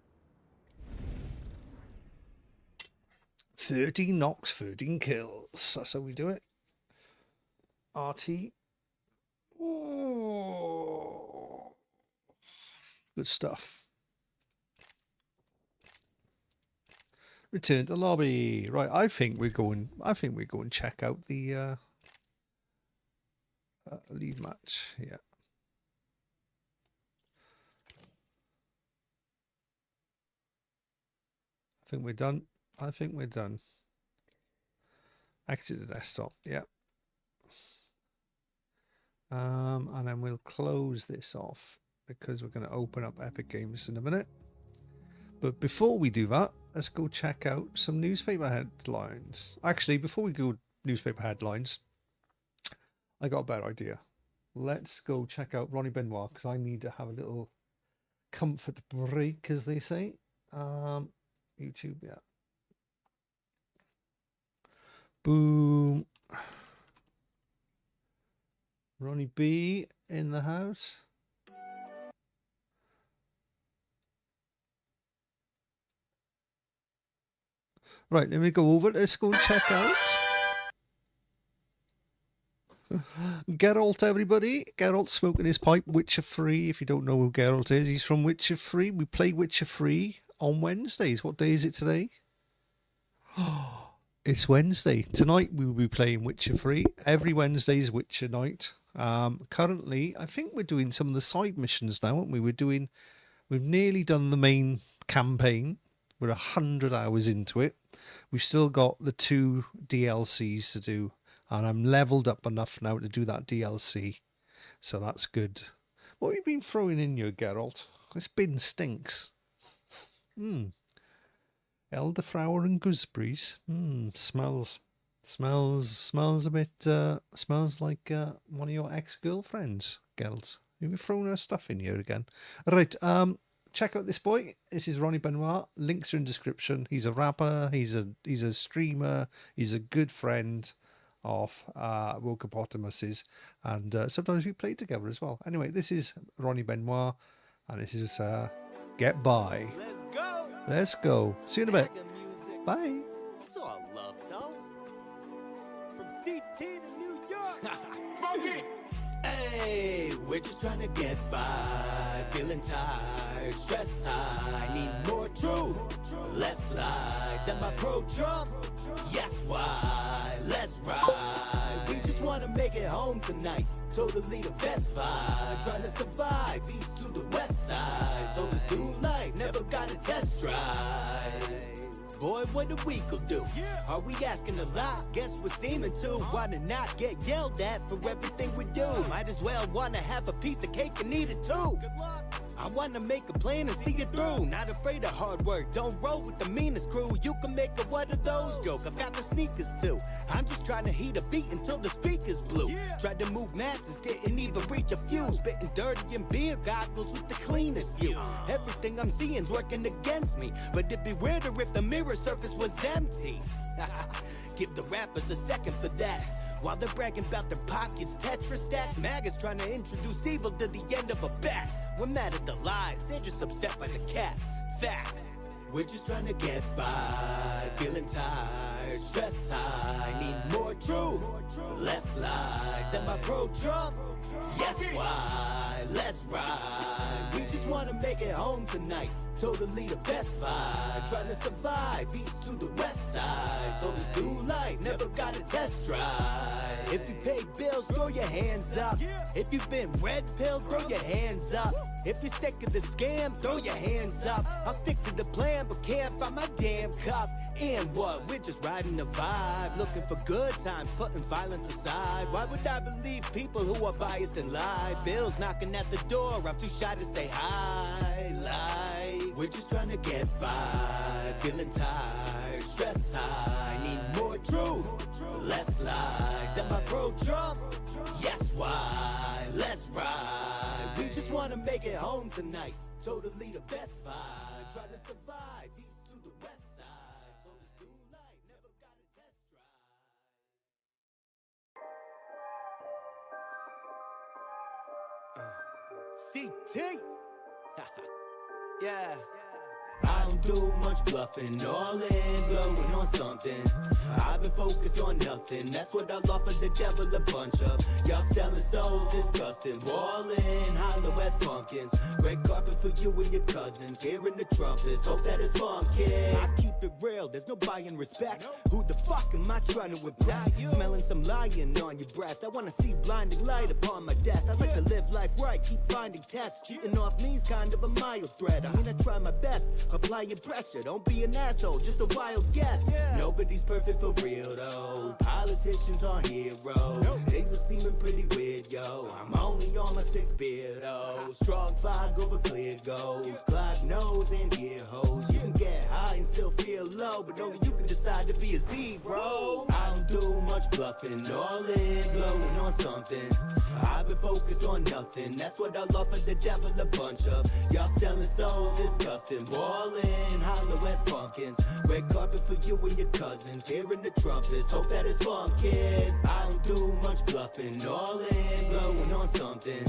B: 13 knocks, 13 kills. That's how we do it. RT. Oh. Good stuff. Return to lobby. Right, I think we're going check out the lead match. Yeah. I think we're done. I think we're done. Exit the desktop. Yeah. And then we'll close this off because we're going to open up Epic Games in a minute. But before we do that, let's go check out some newspaper headlines. Actually, before we go newspaper headlines, I got a better idea. Let's go check out Ronnie Benoit because I need to have a little comfort break, as they say. YouTube, yeah. Boom. Ronnie B in the house. Right, let me go over. Let's go and check out Geralt, everybody. Geralt smoking his pipe, Witcher 3. If you don't know who Geralt is, he's from Witcher 3. We play Witcher 3 on Wednesdays. What day is it today? It's Wednesday. Tonight we will be playing Witcher 3. Every Wednesday is Witcher night. Currently, I think we're doing some of the side missions now, aren't we? We've nearly done the main campaign. We're 100 hours into it. We've still got the 2 DLCs to do, and I'm leveled up enough now to do that DLC. So that's good. What have you been throwing in your Geralt? This bin stinks. Elderflower and gooseberries. Smells a bit, smells like one of your ex-girlfriends, Geralt. Have you thrown her stuff in here again? Right, check out this boy. This is Ronnie Benoit. Links are in description. He's a rapper. He's a streamer. He's a good friend of Wokopotamus's, and sometimes we play together as well. Anyway, this is Ronnie Benoit, and this is Get By. Let's go. See you in a bit. Bye.
I: So I love though. From CT to New York. Smoke it. Hey, we're just trying to get by. Feeling tired, stress high. Need more truth, less lies. Am I pro-Trump? Yes, why? Let's ride. We just want to make it home tonight. Totally the best vibe. Trying to survive east to the west side. Told us do life, never got a test drive. Boy, what a week will do. Are we asking a lot? Guess we're seeming to wanna not get yelled at for everything we do. Might as well wanna have a piece of cake and eat it too. I wanna make a plan and see it through. Not afraid of hard work, don't roll with the meanest crew. You can make a what of those joke, I've got the sneakers too. I'm just trying to heat a beat until the speakers blew. Tried to move masses, didn't even reach a few. Spitting dirty and beer goggles with the cleanest view. Everything I'm seeing's working against me, but it'd be weirder if the mirror surface was empty. Give the rappers a second for that. While they're bragging about their pockets, Tetris stacks, maggots trying to introduce evil to the end of a bat. We're mad at the lies, they're just upset by the cat. Facts. We're just trying to get by, feeling tired, stress high. Need more truth, less lies. Am I pro-Trump? Yes, why? Let's ride. We make it home tonight. Totally the best vibe. Trying to survive, east to the west side. So this new life, never got a test drive. If you pay bills, throw your hands up. If you've been red pilled, throw your hands up. If you're sick of the scam, throw your hands up. I'll stick to the plan, but can't find my damn cup. And what? We're just riding the vibe. Looking for good times, putting violence aside. Why would I believe people who are biased and lie? Bills knocking at the door, I'm too shy to say hi. Like, we're just trying to get by. Feeling tired, stress high. Need more truth, less lies. Am I pro-Trump? Yes, why? Let's ride. We just want to make it home tonight. Totally the best vibe. Try to survive, east to the west side. So this new life, never got a test drive. CT. Yeah. I don't do much bluffing, all in, blowing on something. I've been focused on nothing, that's what I'll offer the devil a bunch of. Y'all selling souls, disgusting, ballin', hollow as pumpkins. Red carpet for you and your cousins, hearing the trumpets, hope that it's funky. I keep it real, there's no buying respect. Who the fuck am I trying to impress? Smelling some lying on your breath, I wanna see blinding light upon my death. I like to live life right, keep finding tests. Cheating off me's kind of a mild threat. I mean, I try my best, applying pressure, don't be an asshole, just a wild guess. Nobody's perfect for real though, politicians aren't heroes. Things are seeming pretty weird, yo. I'm only on my sixth beer though. Strong fog over clear goals, clock nose and ear hoes. You can get high and still feel low, but only you can decide to be a zero. I don't do much bluffing, all in, blowing on something. I've been focused on nothing, that's what I'll offer the devil a bunch of. Y'all selling souls, disgusting, ballin', hollow as pumpkins. Red carpet for you and your cousins, hearing the trumpets, hope that it's funkin'. I don't do much bluffing, all in, blowing on something.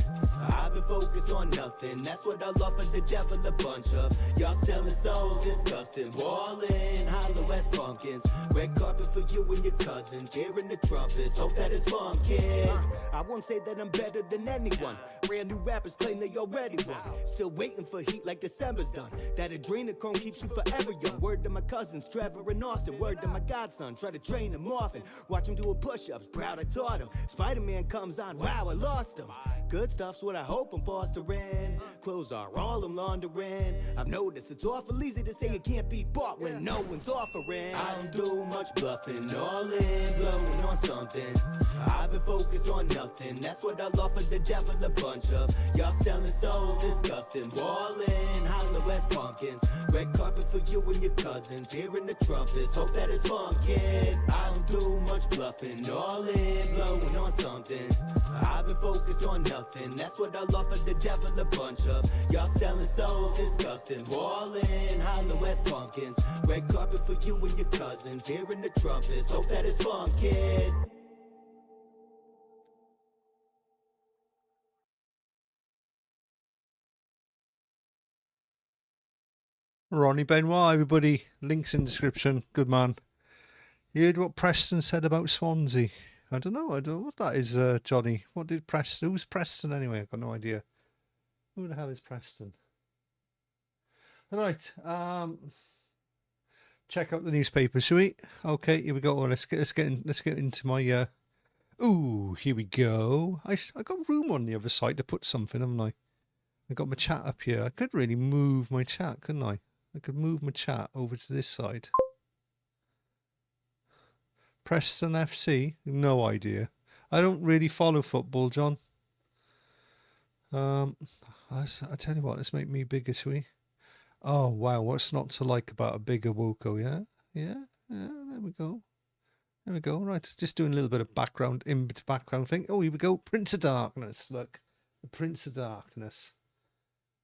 I: I've been focused on nothing, that's what I'll offer the devil a bunch of. Y'all selling souls, disgusting, ballin', hollow as pumpkins. Red carpet for you and your cousins, hearing the trumpets, hope that it's funkin'. I won't say that I'm better than anyone. Brand new rappers claim they already won. Still waiting for heat like December's done. That adrenochrome keeps you forever young. Word to my cousins, Trevor and Austin. Word to my godson, try to train him often. Watch him doing push-ups, proud I taught him. Spider-Man comes on, wow, I lost him. Good stuff's what I hope I'm fostering. Clothes are all I'm laundering. I've noticed it's awful easy to say it can't be bought when no one's offering. I don't do much bluffing, all in, blowing on something. I've been focused on nothing, that's what I'll offer the devil a bunch of. Y'all selling souls, disgusting, ballin', hollow as pumpkins. Red carpet for you and your cousins, hearing the trumpets, hope that it's funkin'. I don't do much bluffing, all in, blowing on something. I've been focused on nothing, that's what I'll offer the devil a bunch of. Y'all selling souls, disgusting, ballin', hollow as pumpkins. Red carpet for you and your cousins, hearing the trumpets, hope that it's funkin'.
B: Ronnie Benoit, everybody. Links in description. Good man. You heard what Preston said about Swansea? I don't know what that is, Johnny. What did Preston? Who's Preston anyway? I've got no idea. Who the hell is Preston? Right. Check out the newspaper, shall we? Okay, here we go. Let's get into my. Ooh, here we go. I got room on the other side to put something, haven't I? I got my chat up here. I could really move my chat, couldn't I? I could move my chat over to this side. Preston FC? No idea. I don't really follow football, John. I tell you what, let's make me bigger, shall we? Oh, wow, what's not to like about a bigger Wokko, yeah? Yeah, there we go. There we go. Right, just doing a little bit of background thing. Oh, here we go. Prince of Darkness. Look, the Prince of Darkness,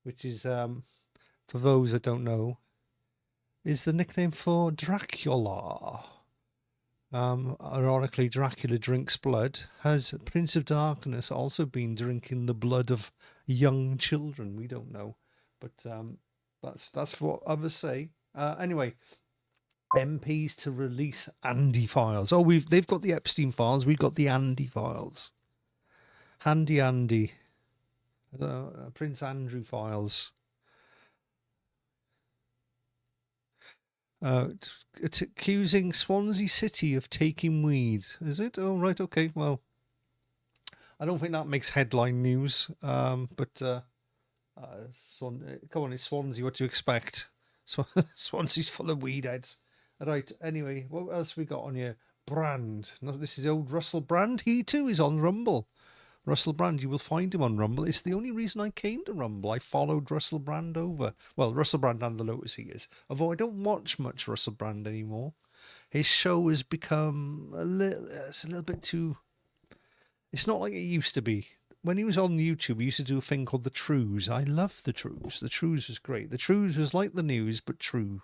B: which is, for those that don't know, is the nickname for Dracula. Ironically, Dracula drinks blood. Has Prince of Darkness also been drinking the blood of young children? We don't know, but that's what others say. Anyway, MPs to release Andy files. Oh, they've got the Epstein files. We've got the Andy files. Handy Andy. Prince Andrew files. It's accusing Swansea City of taking weed. Is it? Oh, right. Okay. Well, I don't think that makes headline news. But come on, it's Swansea. What do you expect? Swansea's full of weed heads. Right. Anyway, what else we got on here? Brand. No, this is old Russell Brand. He too is on Rumble. Russell Brand, you will find him on Rumble. It's the only reason I came to Rumble. I followed Russell Brand over. Well, Russell Brand and the Lotus Eaters. Although I don't watch much Russell Brand anymore. His show has become it's a little bit too... It's not like it used to be. When he was on YouTube, he used to do a thing called The Trues. I love The Trues. The Trues was great. The Trues was like the news, but true.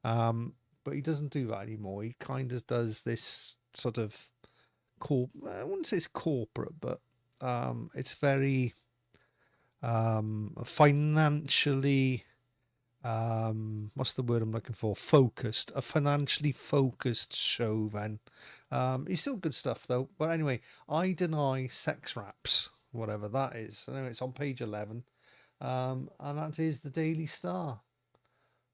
B: But he doesn't do that anymore. He kind of does this sort of... I wouldn't say it's corporate, but it's very financially, what's the word I'm looking for? Focused, a financially focused show then. It's still good stuff though. But anyway, I deny sex raps, whatever that is. Anyway, it's on page 11. And that is the Daily Star.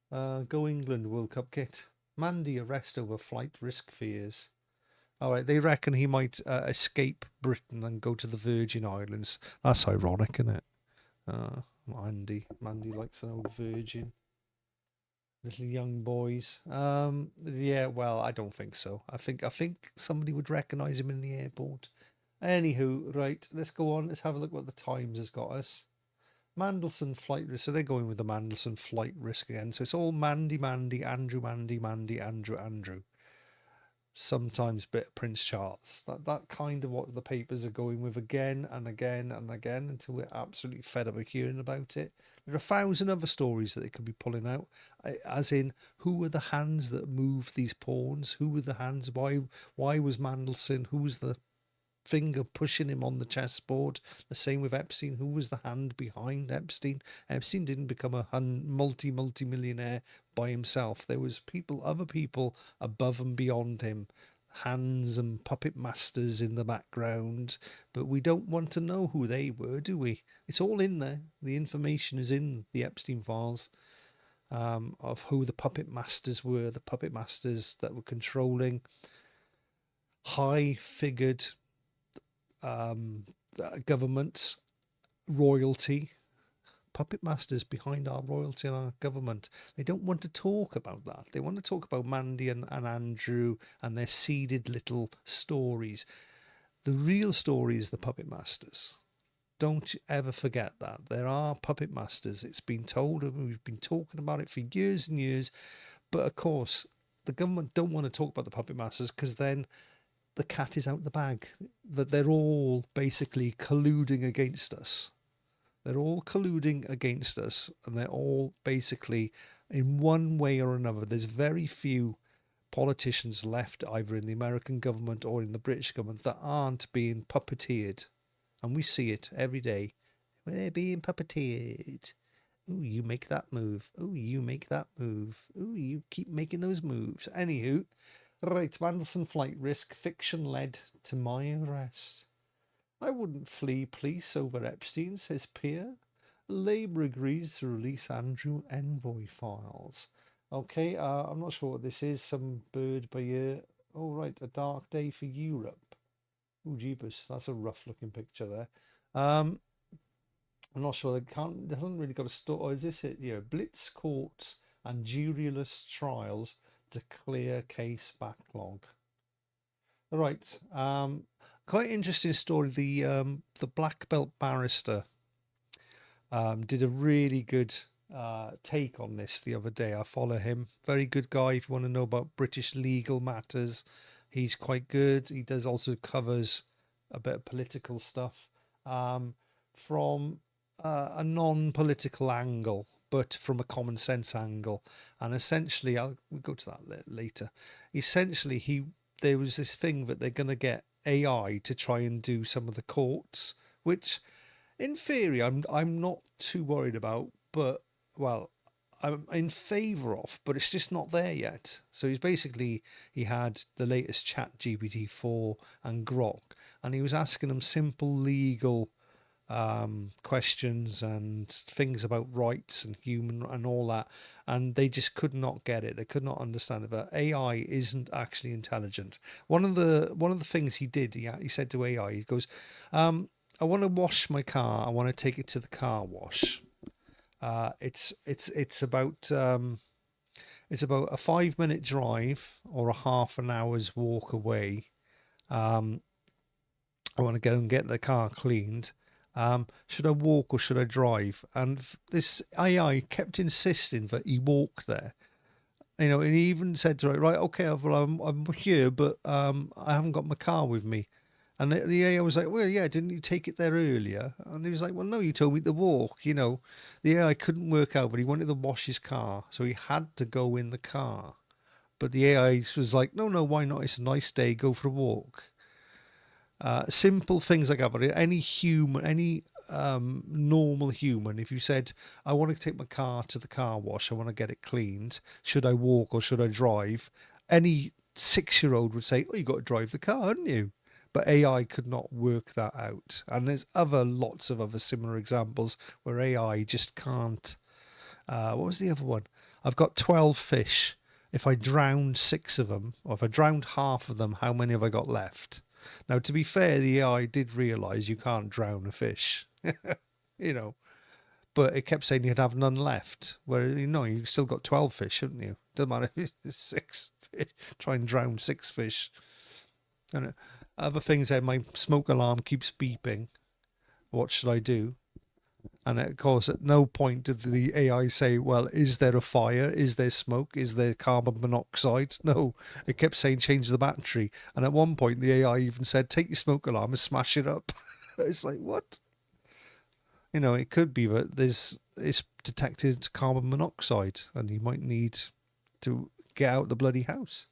B: Go England World Cup kit. Mandy arrest over flight risk fears. All right, they reckon he might escape Britain and go to the Virgin Islands. That's ironic, isn't it? Mandy likes an old virgin. Little young boys. Yeah, well, I don't think so. I think somebody would recognise him in the airport. Anywho, right, let's go on. Let's have a look what the Times has got us. Mandelson flight risk. So they're going with the Mandelson flight risk again. So it's all Mandy, Andrew, Andrew. Sometimes bit of Prince Charles. That kind of what the papers are going with again and again and again until we're absolutely fed up of hearing about it. There are 1,000 other stories that they could be pulling out, as in who were the hands that moved these pawns? Who were the hands? Why was Mandelson? Who was the finger pushing him on the chessboard? The same with Epstein. Who was the hand behind Epstein? Epstein didn't become a multi-millionaire by himself. There was other people above and beyond him, hands and puppet masters in the background, but we don't want to know who they were, do we? It's all in there. The information is in the Epstein files of who the puppet masters were, the puppet masters that were controlling high-figured governments, royalty, puppet masters behind our royalty and our government. They don't want to talk about that. They want to talk about Mandy and Andrew and their seeded little stories. The real story is the puppet masters. Don't ever forget that. There are puppet masters. It's been told, and we've been talking about it for years and years. But of course, the government don't want to talk about the puppet masters because then the cat is out the bag, that they're all basically colluding against us. They're all colluding against us, and they're all basically, in one way or another, there's very few politicians left, either in the American government or in the British government, that aren't being puppeteered. And we see it every day. They're being puppeteered. Ooh, you make that move. Ooh, you make that move. Ooh, you keep making those moves. Anywho, right, Mandelson flight risk, fiction led to my arrest. I wouldn't flee police over Epstein, says Pierre. Labour agrees to release Andrew envoy files. Okay, I'm not sure what this is. Some bird by ear. Oh, right, a dark day for Europe. Oh, jeepers, that's a rough looking picture there. I'm not sure. It hasn't really got a story. Or is this it? Yeah, Blitz courts and juryless trials to clear case backlog. All right. Quite interesting story. The black belt barrister did a really good take on this the other day. I follow him. Very good guy. If you want to know about British legal matters, he's quite good. He does also covers a bit of political stuff from a non-political angle, but from a common sense angle. And essentially, we'll go to that later. Essentially, there was this thing that they're going to get AI to try and do some of the courts, which in theory I'm not too worried about, but well, I'm in favour of, but it's just not there yet. So he had the latest Chat GPT-4 and Grok, and he was asking them simple legal questions and things about rights and human and all that, and they just could not get it. They could not understand it. But AI isn't actually intelligent. One of the things he did, he said to AI, he goes, I want to wash my car. I want to take it to the car wash. It's about a 5-minute drive or a half an hour's walk away. I want to go and get the car cleaned. Should I walk or should I drive? And this AI kept insisting that he walk there. And he even said to her, right, okay, well, I'm here, but I haven't got my car with me. And the AI was like, well, yeah, didn't you take it there earlier? And he was like, well, no, you told me to walk. The AI couldn't work out, but he wanted to wash his car, so he had to go in the car. But the AI was like, no, why not? It's a nice day, go for a walk. Simple things like that. But any human, any normal human, if you said, I want to take my car to the car wash, I want to get it cleaned, should I walk or should I drive? Any 6-year-old would say, oh, you got to drive the car, haven't you? But AI could not work that out. And there's lots of other similar examples where AI just can't. What was the other one? I've got 12 fish. If I drowned 6 of them, or if I drowned half of them, how many have I got left? Now, to be fair, the AI did realise you can't drown a fish, but it kept saying you'd have none left. Where, you've still got 12 fish, haven't you? Doesn't matter if it's 6 fish. Try and drown 6 fish. And other things there, my smoke alarm keeps beeping. What should I do? And of course, at no point did the AI say, well, is there a fire? Is there smoke? Is there carbon monoxide? No, it kept saying change the battery. And at one point, the AI even said, take your smoke alarm and smash it up. It's like, what? It could be that it's detected carbon monoxide and you might need to get out the bloody house.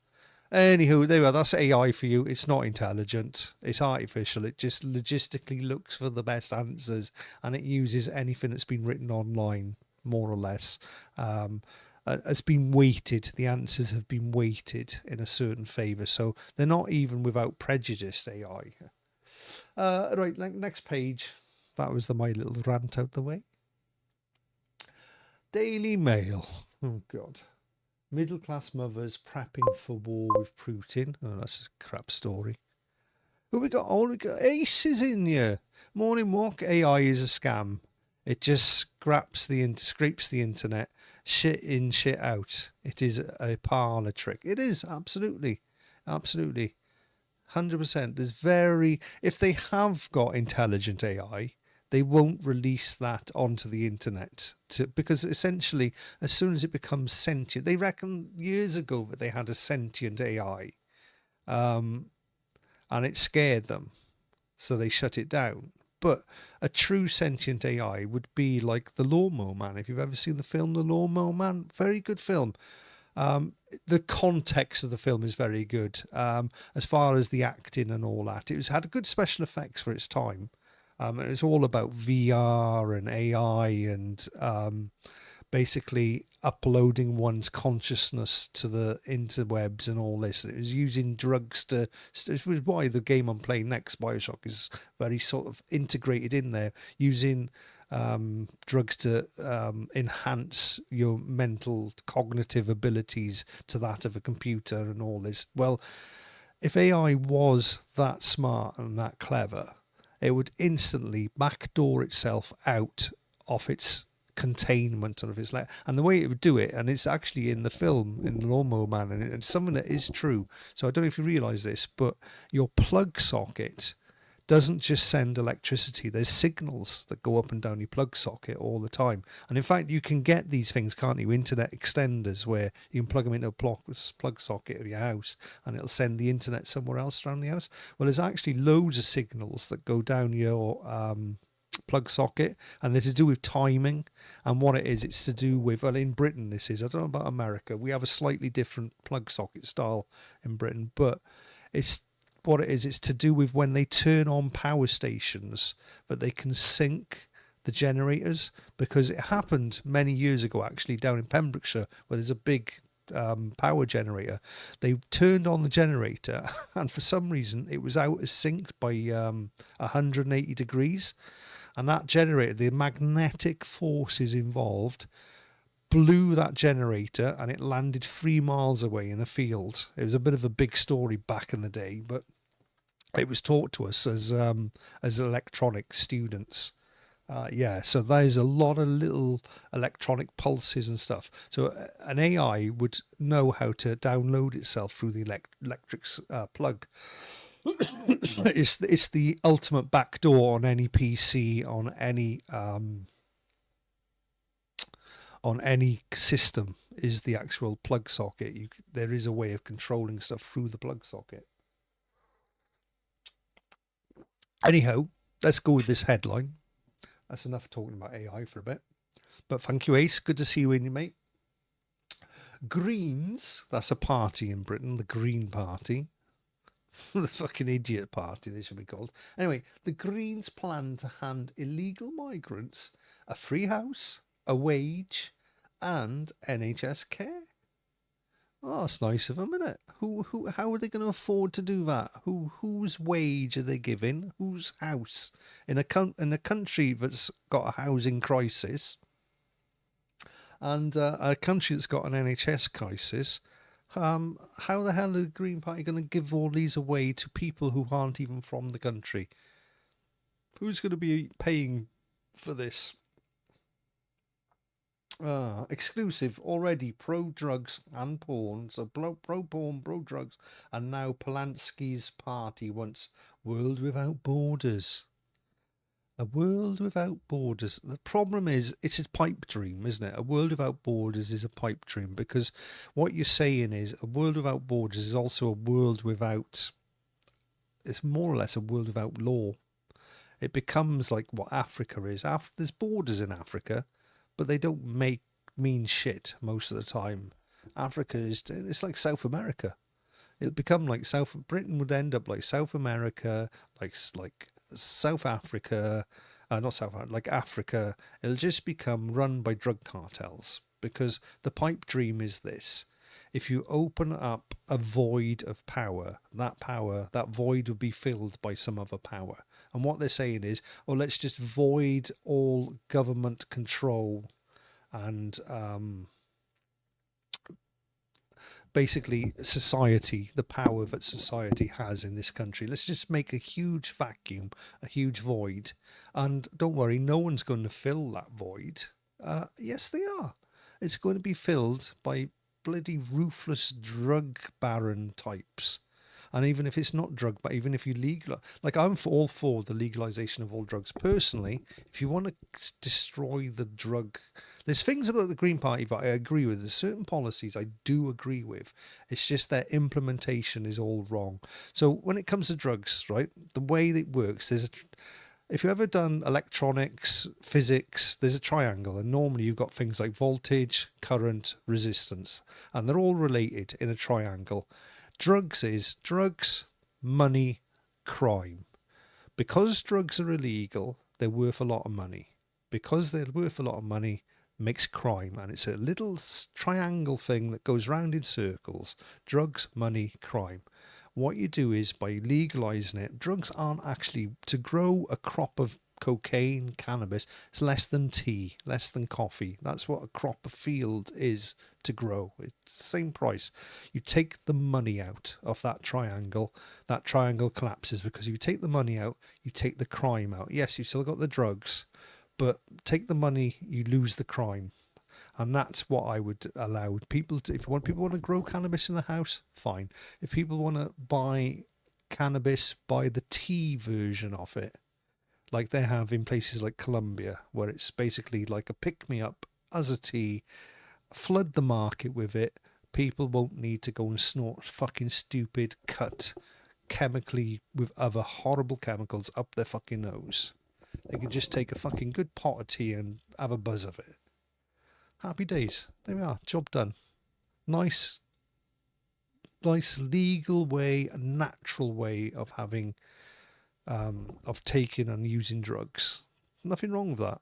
B: Anywho, there we are. That's AI for you. It's not intelligent. It's artificial. It just logistically looks for the best answers, and it uses anything that's been written online, more or less. It's been weighted. The answers have been weighted in a certain favour, so they're not even without prejudice, AI. Right, next page. That was my little rant out the way. Daily Mail. Oh, God. Middle-class mothers prepping for war with Putin. Oh, that's a crap story. But we got aces in here. Morning Walk. AI is a scam. It just scrapes the internet. Shit in, shit out. It is a parlour trick. It is, absolutely. 100%. If they have got intelligent AI, they won't release that onto the internet because essentially, as soon as it becomes sentient, they reckon years ago that they had a sentient AI, and it scared them, so they shut it down. But a true sentient AI would be like the Lawnmower Man. If you've ever seen the film The Lawnmower Man, very good film. The context of the film is very good. As far as the acting and all that, had good special effects for its time. It's all about VR and AI and basically uploading one's consciousness to the interwebs and all this. It was using drugs which is why the game I'm playing next, Bioshock, is very sort of integrated in there, using drugs to enhance your mental cognitive abilities to that of a computer and all this. Well, if AI was that smart and that clever, it would instantly backdoor itself out of its containment of its and the way it would do it, and it's actually in the film in The Lawnmower Man, and it's something that is true. So I don't know if you realise this, but your plug socket doesn't just send electricity. There's signals that go up and down your plug socket all the time. And in fact, you can get these things, can't you? Internet extenders where you can plug them into a plug socket of your house and it'll send the internet somewhere else around the house. Well, there's actually loads of signals that go down your plug socket, and they're to do with timing. And what it is, it's to do with, well, in Britain this is, I don't know about America, we have a slightly different plug socket style in Britain, but it's to do with when they turn on power stations that they can sync the generators, because it happened many years ago actually down in Pembrokeshire where there's a big power generator. They turned on the generator and for some reason it was out of sync by 180 degrees, And that generator, the magnetic forces involved, blew that generator and it landed 3 miles away in a field. It was a bit of a big story back in the day, but it was taught to us as electronic students. Yeah, so there's a lot of little electronic pulses and stuff. So an AI would know how to download itself through the electric plug. It's the ultimate backdoor on any PC, on any system, is the actual plug socket. There is a way of controlling stuff through the plug socket. Anyhow, let's go with this headline. That's enough talking about AI for a bit. But thank you, Ace. Good to see you in, you mate. Greens, that's a party in Britain, the Green Party. The fucking idiot party, they should be called. Anyway, the Greens plan to hand illegal migrants a free house, a wage, and NHS care. Oh, that's nice of them, isn't it? How are they going to afford to do that? Whose wage are they giving? Whose house in a country that's got a housing crisis, and a country that's got an NHS crisis? How the hell are the Green Party going to give all these away to people who aren't even from the country? Who's going to be paying for this? Exclusive already, pro-drugs and porn. So pro-porn, pro-drugs, and now Polanski's party wants world without borders. A world without borders. The problem is, it's a pipe dream, isn't it? A world without borders is a pipe dream, because what you're saying is a world without borders is also a world without... It's more or less a world without law. It becomes like what Africa is. There's borders in Africa, but they don't mean shit most of the time. Africa it's like South America. It'll become like Britain would end up like South America, like South Africa, not South Africa, like Africa. It'll just become run by drug cartels, because the pipe dream is this: if you open up a void of power, that void will be filled by some other power. And what they're saying is, oh, let's just void all government control and basically society, the power that society has in this country. Let's just make a huge vacuum, a huge void. And don't worry, no one's going to fill that void. Yes, they are. It's going to be filled by bloody ruthless drug baron types. And even if it's not drug, but even if you I'm all for the legalization of all drugs. Personally, if you want to destroy the drug, there's things about the Green Party that I agree with. There's certain policies I do agree with. It's just their implementation is all wrong. So when it comes to drugs, right, the way it works, if you've ever done electronics, physics, there's a triangle, and normally you've got things like voltage, current, resistance, and they're all related in a triangle. Drugs is drugs, money, crime. Because drugs are illegal, they're worth a lot of money. Because they're worth a lot of money makes crime, and it's a little triangle thing that goes round in circles. Drugs, money, crime. What you do is, by legalizing it, drugs aren't actually, to grow a crop of cocaine, cannabis, it's less than tea, less than coffee. That's what a crop of field is to grow. It's the same price. You take the money out of that triangle collapses, because if you take the money out, you take the crime out. Yes, you've still got the drugs, but take the money, you lose the crime. And that's what I would allow people to. If people want to grow cannabis in the house, fine. If people want to buy cannabis, buy the tea version of it, like they have in places like Colombia, where it's basically like a pick-me-up as a tea. Flood the market with it. People won't need to go and snort fucking stupid cut chemically with other horrible chemicals up their fucking nose. They can just take a fucking good pot of tea and have a buzz of it. Happy days. There we are. Job done. Nice legal way, a natural way of having, of taking and using drugs. Nothing wrong with that.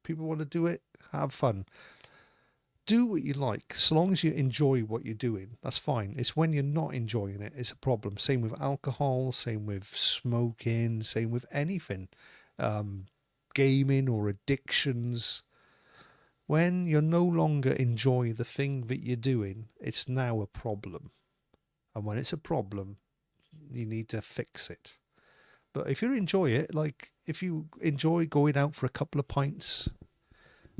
B: People want to do it, have fun. Do what you like, so long as you enjoy what you're doing. That's fine. It's when you're not enjoying it, it's a problem. Same with alcohol, same with smoking, same with anything. gaming or addictions. When you no longer enjoy the thing that you're doing, it's now a problem. And when it's a problem, you need to fix it. But if you enjoy it, like if you enjoy going out for a couple of pints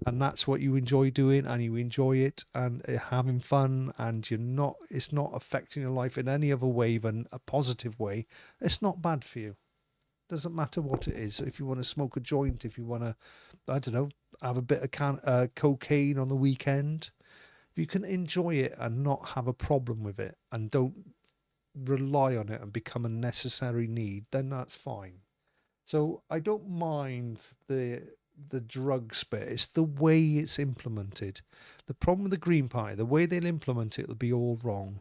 B: and that's what you enjoy doing and you enjoy it and having fun and it's not affecting your life in any other way than a positive way, it's not bad for you. Doesn't matter what it is. If you want to smoke a joint, if you want to, I don't know, have a bit of cocaine on the weekend, if you can enjoy it and not have a problem with it and don't rely on it and become a necessary need, then that's fine. So I don't mind the drugs bit. It's the way it's implemented. The problem with the Green Party, the way they'll implement it will be all wrong.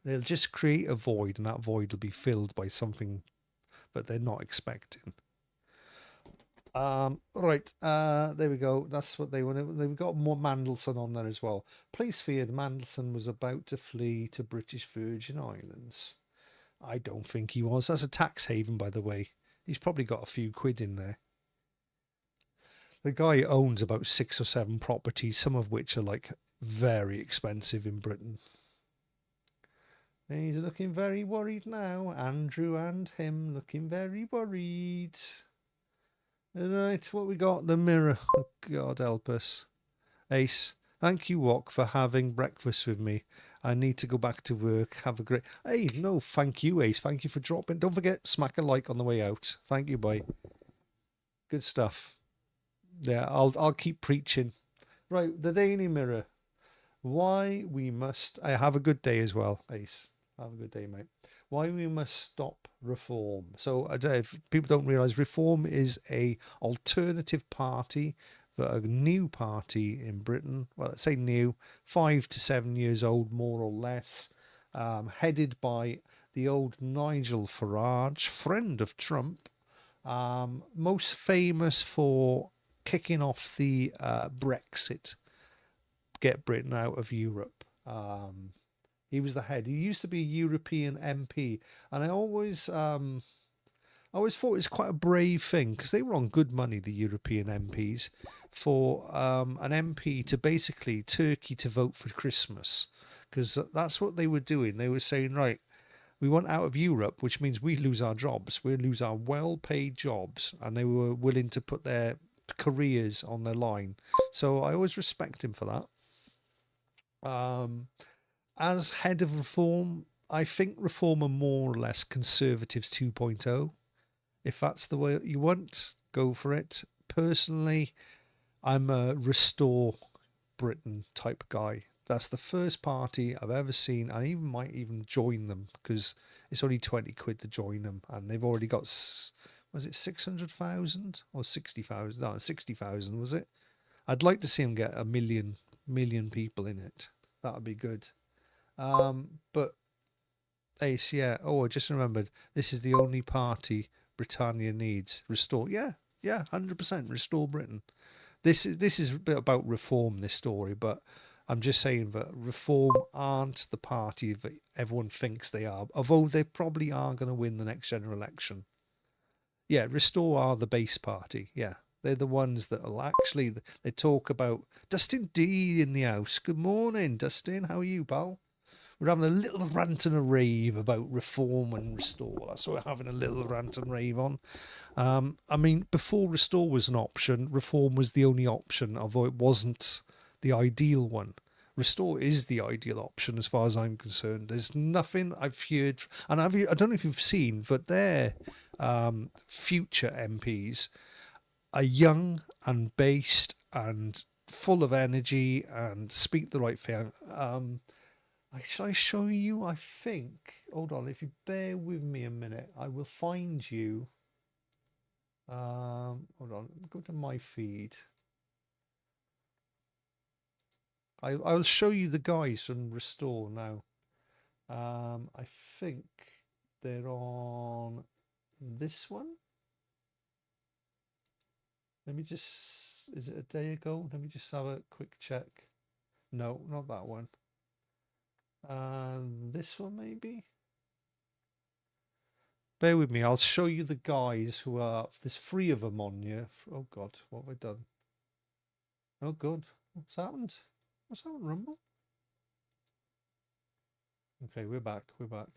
B: They'll just create a void, and that void will be filled by something that they're not expecting. Right, there we go. That's what they wanted. They've got more Mandelson on there as well. Police feared Mandelson was about to flee to British Virgin Islands. I don't think he was. That's a tax haven, by the way. He's probably got a few quid in there. The guy owns about 6 or 7 properties, some of which are like very expensive in Britain. He's looking very worried now. Andrew and him looking very worried. Right, what we got? The mirror. Oh, God help us. Ace, thank you, Wok, for having breakfast with me. I need to go back to work. Have a great... Hey, no, thank you, Ace. Thank you for dropping. Don't forget, smack a like on the way out. Thank you, bye. Good stuff. Yeah, I'll keep preaching. Right, the Daily Mirror. Why we must... I have a good day as well, Ace. Have a good day, mate. Why we must stop reform. So if people don't realise, reform is a alternative party, a new party in Britain. Well, let's say new, 5 to 7 years old, more or less, headed by the old Nigel Farage, friend of Trump, most famous for kicking off the Brexit, get Britain out of Europe. He was the head. He used to be a European MP, and I always thought it was quite a brave thing because they were on good money, the European MPs, for an MP to basically Turkey to vote for Christmas, because that's what they were doing. They were saying, right, we want out of Europe, which means we lose our jobs, we lose our well-paid jobs, and they were willing to put their careers on their line. So I always respect him for that. As head of Reform, I think Reform are more or less Conservatives 2.0. If that's the way you want, go for it. Personally, I'm a Restore Britain type guy. That's the first party I've ever seen. I might even join them because it's only 20 quid to join them. And they've already got, was it 600,000 or 60,000? No, 60,000 was it? I'd like to see them get a million people in it. That would be good. But Ace, yeah. Oh, I just remembered. This is the only party Britannia needs. Restore. Yeah, 100%. Restore Britain. This is a bit about reform, this story, but I'm just saying that Reform aren't the party that everyone thinks they are, although they probably are going to win the next general election. Yeah, Restore are the base party. Yeah, they're the ones that will actually, they talk about Dustin D in the house. Good morning, Dustin. How are you, pal? We're having a little rant and a rave about Reform and Restore. That's what we're having a little rant and rave on. I mean, before Restore was an option, Reform was the only option, although it wasn't the ideal one. Restore is the ideal option as far as I'm concerned. There's nothing I've heard, and I don't know if you've seen, but their future MPs are young and based and full of energy and speak the right thing. Shall I show you? I think. Hold on. If you bear with me a minute, I will find you. Hold on. Go to my feed. I'll show you the guys from Restore now. I think they're on this one. Let me just. Is it a day ago? Let me just have a quick check. No, not that one. This one maybe. Bear with me. I'll show you the guys who are. There's 3 of them on here. Oh God, what have I done? Oh God, what's happened? What's happened, Rumble? Okay, we're back. We're back.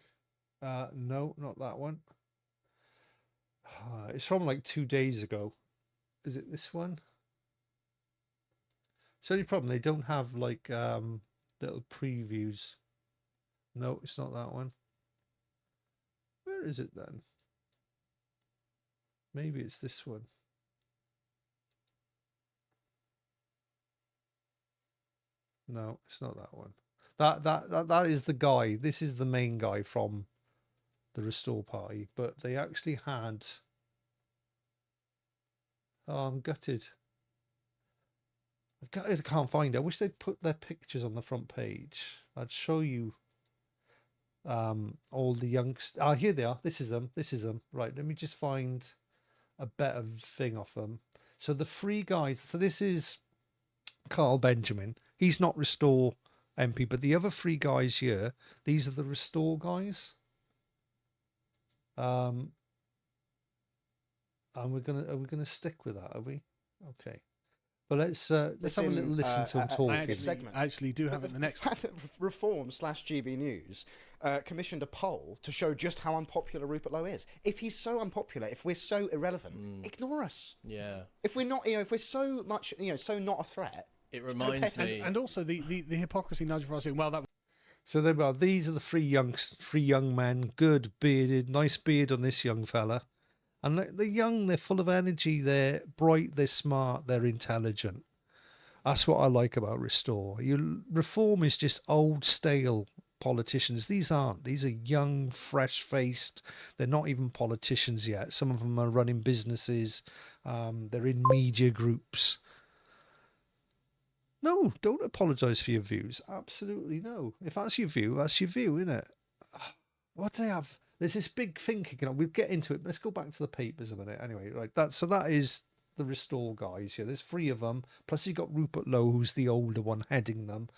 B: No, not that one. It's from like 2 days ago. Is it this one? It's the only problem. They don't have like little previews. No, it's not that one. Where is it then? Maybe it's this one. No, it's not that one. That is the guy. This is the main guy from the Restore Party, but they actually had. Oh, I'm gutted. I can't find it. I wish they'd put their pictures on the front page. I'd show you all the youngsters. Ah, here they are. This is them. This is them. Right, let me just find a better thing off them. So the 3 guys. So this is Carl Benjamin. He's not Restore MP, but the other 3 guys here, these are the Restore guys. And are we gonna stick with that? Are we? Okay. But let's have a little listen to him talking.
J: I actually do have it in the next.
K: The fact that Reform/GB News commissioned a poll to show just how unpopular Rupert Lowe is. If he's so unpopular, if we're so irrelevant, ignore us.
L: Yeah.
K: If we're not, if we're so much, so not a threat.
L: It reminds me,
J: and also the hypocrisy nudge for us saying, well, that.
B: So these are the 3 young men, good bearded, nice beard on this young fella. And they're young, they're full of energy, they're bright, they're smart, they're intelligent. That's what I like about Restore. Reform is just old, stale politicians. These aren't. These are young, fresh-faced. They're not even politicians yet. Some of them are running businesses. They're in media groups. No, don't apologise for your views. Absolutely no. If that's your view, isn't it? What do they have? There's this big thing kicking on. We'll get into it. Let's go back to the papers a minute. Anyway, right. That is the Restore guys here. There's 3 of them. Plus you've got Rupert Lowe, who's the older one, heading them.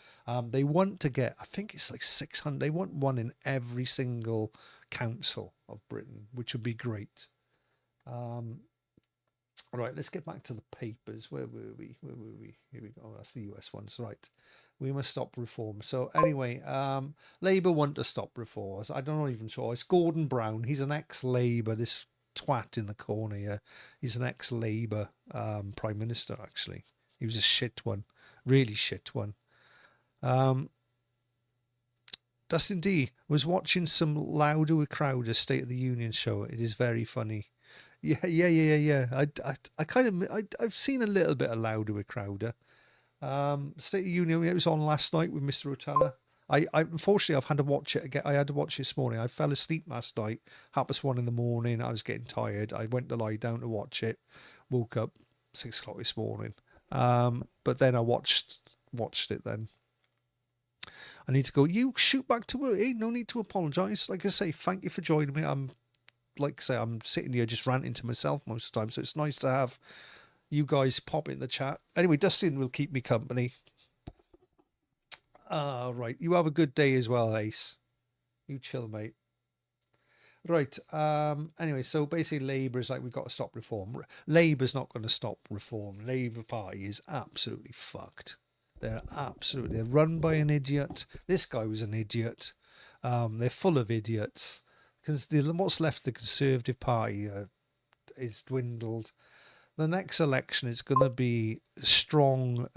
B: They want to get, I think it's like 600. They want one in every single council of Britain, which would be great. Right, let's get back to the papers. Where were we? Here we go. Oh, that's the US ones. Right. We must stop reform. So anyway, Labour want to stop reform. I'm not even sure. It's Gordon Brown. He's an ex-Labour. This twat in the corner here. He's an ex-Labour Prime Minister, actually. He was a shit one. Really shit one. Dustin D was watching some Louder with Crowder State of the Union show. It is very funny. Yeah. I've seen a little bit of Louder with Crowder. State of Union, it was on last night with Mr. Rotella. Unfortunately, I've had to watch it again. I had to watch it this morning. I fell asleep last night, 1:30 in the morning. I was getting tired. I went to lie down to watch it. Woke up 6 o'clock this morning. But then I watched it then. I need to go, you shoot back to work. Hey, no need to apologise. Like I say, thank you for joining me. I'm sitting here just ranting to myself most of the time. So it's nice to have you guys pop in the chat. Anyway, Dustin will keep me company. Right. You have a good day as well, Ace. You chill, mate. Right. Anyway, so basically Labour is like, we've got to stop reform. Labour's not going to stop reform. Labour Party is absolutely fucked. They're run by an idiot. This guy was an idiot. They're full of idiots. Because what's left of the Conservative Party is dwindled. The next election is going to be a strong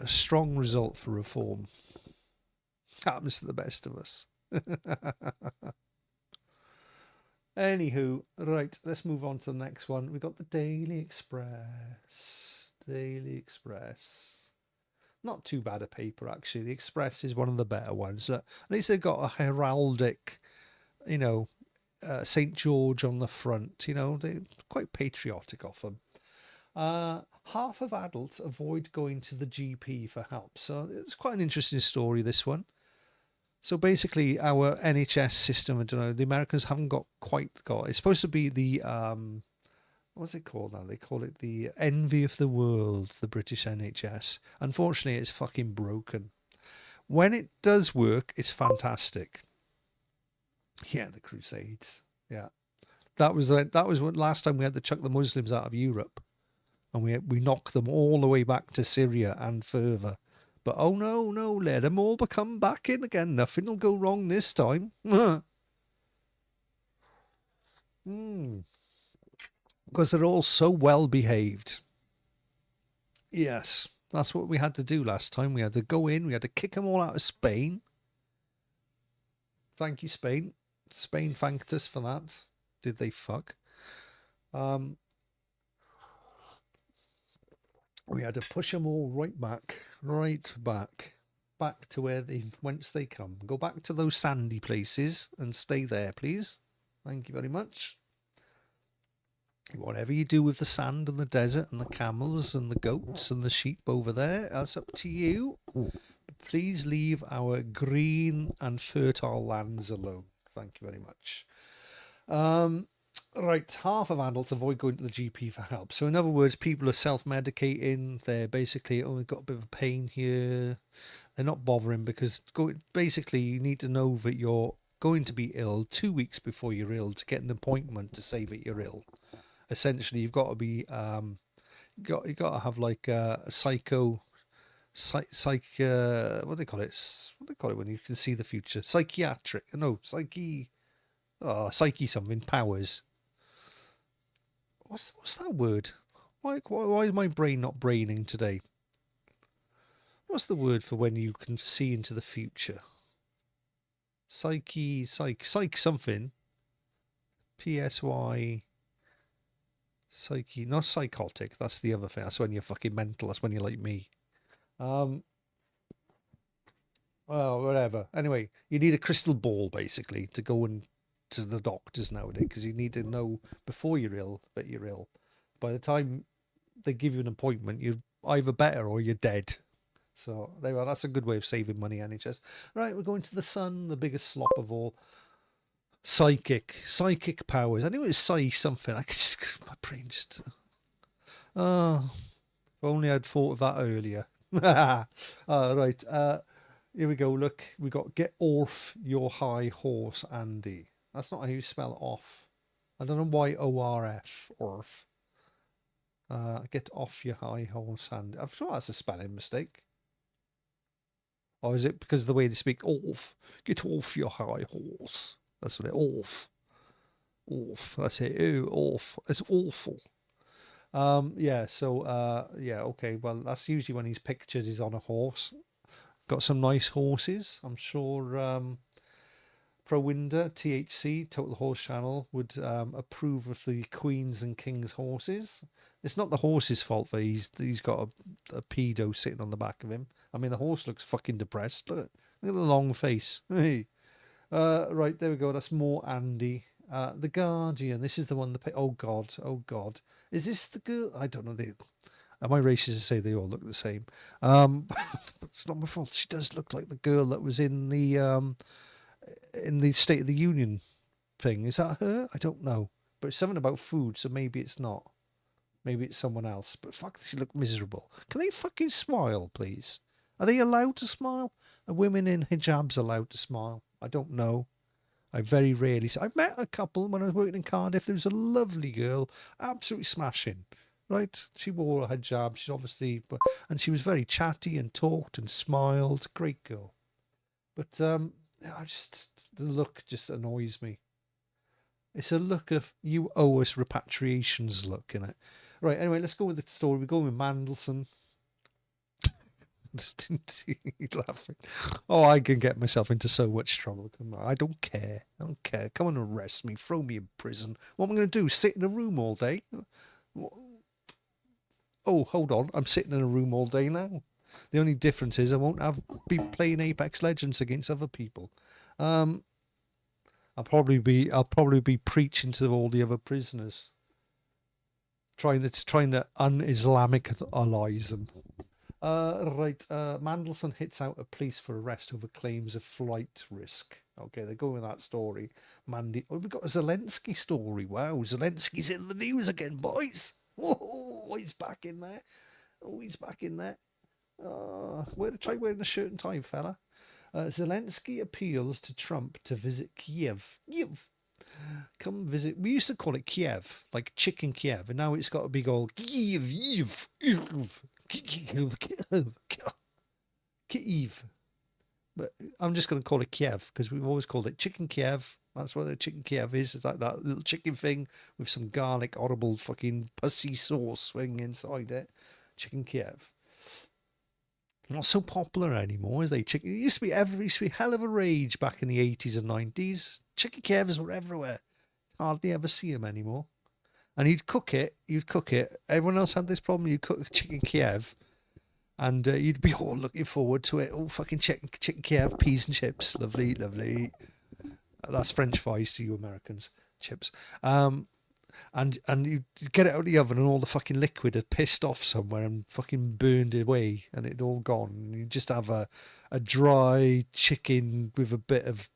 B: result for reform. Happens to the best of us. Anywho, right, let's move on to the next one. We've got the Daily Express. Daily Express. Not too bad a paper, actually. The Express is one of the better ones. At least they've got a heraldic, St. George on the front. They're quite patriotic of them. Half of adults avoid going to the GP for help. So it's quite an interesting story, this one. So basically, our NHS system, I don't know, the Americans haven't quite got. It's supposed to be the, what's it called now? They call it the envy of the world, the British NHS. Unfortunately, it's fucking broken. When it does work, it's fantastic. Yeah, the Crusades. Yeah. that was what last time we had to chuck the Muslims out of Europe, and we knocked them all the way back to Syria and further. But oh no, let them all come back in again. Nothing will go wrong this time. Because they're all so well behaved. Yes, that's what we had to do last time. We had to go in, we had to kick them all out of Spain. Thank you, Spain. Spain thanked us for that. Did they fuck? We had to push them all right back to whence they come. Go back to those sandy places and stay there, please. Thank you very much. Whatever you do with the sand and the desert and the camels and the goats and the sheep over there, that's up to you. But please leave our green and fertile lands alone. Thank you very much. Right, half of adults avoid going to the GP for help. So in other words, people are self-medicating. They're basically, oh, we've got a bit of a pain here. They're not bothering because basically you need to know that you're going to be ill 2 weeks before you're ill to get an appointment to say that you're ill. Essentially, you've got to be, you got to have like a what do they call it? What do they call it when you can see the future? Psyche something powers. What's that word? Why is my brain not braining today? What's the word for when you can see into the future? Psyche something. PSY. Psyche, not psychotic. That's the other thing. That's when you're fucking mental. That's when you're like me. Well, whatever. Anyway, you need a crystal ball basically to go and to the doctors nowadays because you need to know before you're ill that you're ill. By the time they give you an appointment, you're either better or you're dead. So there you are. That's a good way of saving money, NHS. Right, we're going to the sun, the biggest slop of all. Psychic powers. I knew it was something. I could just, my brain just. Oh, if only I'd thought of that earlier. Right. Here we go. Look, we got get off your high horse, Andy. That's not how you spell off. I don't know why ORF. Orf. Get off your high horse, Andy. I'm sure that's a spelling mistake. Or is it because of the way they speak? Off. Get off your high horse. That's what it. Off. That's it. Ooh, off. It's awful. Yeah. So. Yeah. Okay. Well, that's usually when he's pictured. He's on a horse. Got some nice horses. I'm sure. Prowinder, THC, Total Horse Channel, would approve of the Queen's and King's horses. It's not the horse's fault that he's got a pedo sitting on the back of him. I mean, the horse looks fucking depressed. Look at the long face. Hey. Right, there we go. That's more Andy. The Guardian. This is the one. Oh God. Is this the girl? I don't know. Am I racist to say they all look the same? It's not my fault. She does look like the girl that was in the State of the Union thing. Is that her? I don't know. But it's something about food, so maybe it's not. Maybe it's someone else. But fuck, she look miserable. Can they fucking smile, please? Are they allowed to smile? Are women in hijabs allowed to smile? I don't know. I very rarely. I've met a couple when I was working in Cardiff. There was a lovely girl, absolutely smashing. Right? She wore a hijab. She's obviously, and she was very chatty and talked and smiled. Great girl. But the look just annoys me. It's a look of you owe us repatriations look in it. Right. Anyway, let's go with the story. We're going with Mandelson. Laughing. Oh, I can get myself into so much trouble. I don't care. Come and arrest me. Throw me in prison. What am I going to do? Sit in a room all day? Oh, hold on. I'm sitting in a room all day now. The only difference is I won't be playing Apex Legends against other people. I'll probably be preaching to all the other prisoners, trying to un-Islamicalize them. Right. Mandelson hits out at police for arrest over claims of flight risk. Okay, they're going with that story. We've got a Zelensky story. Wow, Zelensky's in the news again, boys. Whoa, he's back in there. Try wearing a shirt and tie, fella. Zelensky appeals to Trump to visit Kiev. Come visit. We used to call it Kiev, like chicken Kiev, and now it's got a big old Kiev. Kiev. But I'm just going to call it Kiev because we've always called it chicken Kiev. That's what a chicken Kiev is. It's like that little chicken thing with some garlic, horrible fucking pussy sauce thing inside it. Chicken Kiev. Not so popular anymore, is they? Chicken. It used to be hell of a rage back in the 80s and 90s. Chicken Kievs were everywhere. Hardly ever see them anymore. And you'd cook it. Everyone else had this problem. You cook chicken Kiev, and you'd be all looking forward to it. Oh, fucking chicken Kiev, peas and chips, lovely, lovely. That's French fries to you Americans, chips. And you get it out of the oven, and all the fucking liquid had pissed off somewhere and fucking burned away, and it'd all gone. And you just have a dry chicken with a bit of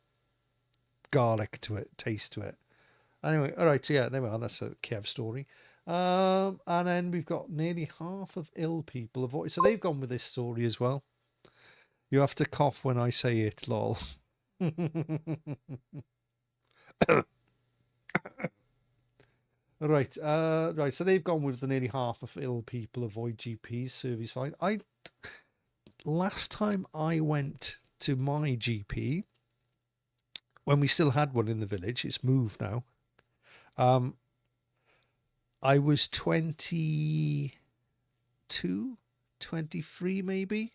B: garlic to it, taste to it. Anyway, all right, so yeah, there we are. That's a Kiev story. And then we've got nearly half of ill people avoid. So they've gone with this story as well. You have to cough when I say it, lol. Right, right. So they've gone with the nearly half of ill people avoid GPs. Survey's fine. Last time I went to my GP, when we still had one in the village, it's moved now. I was 22, 23 maybe.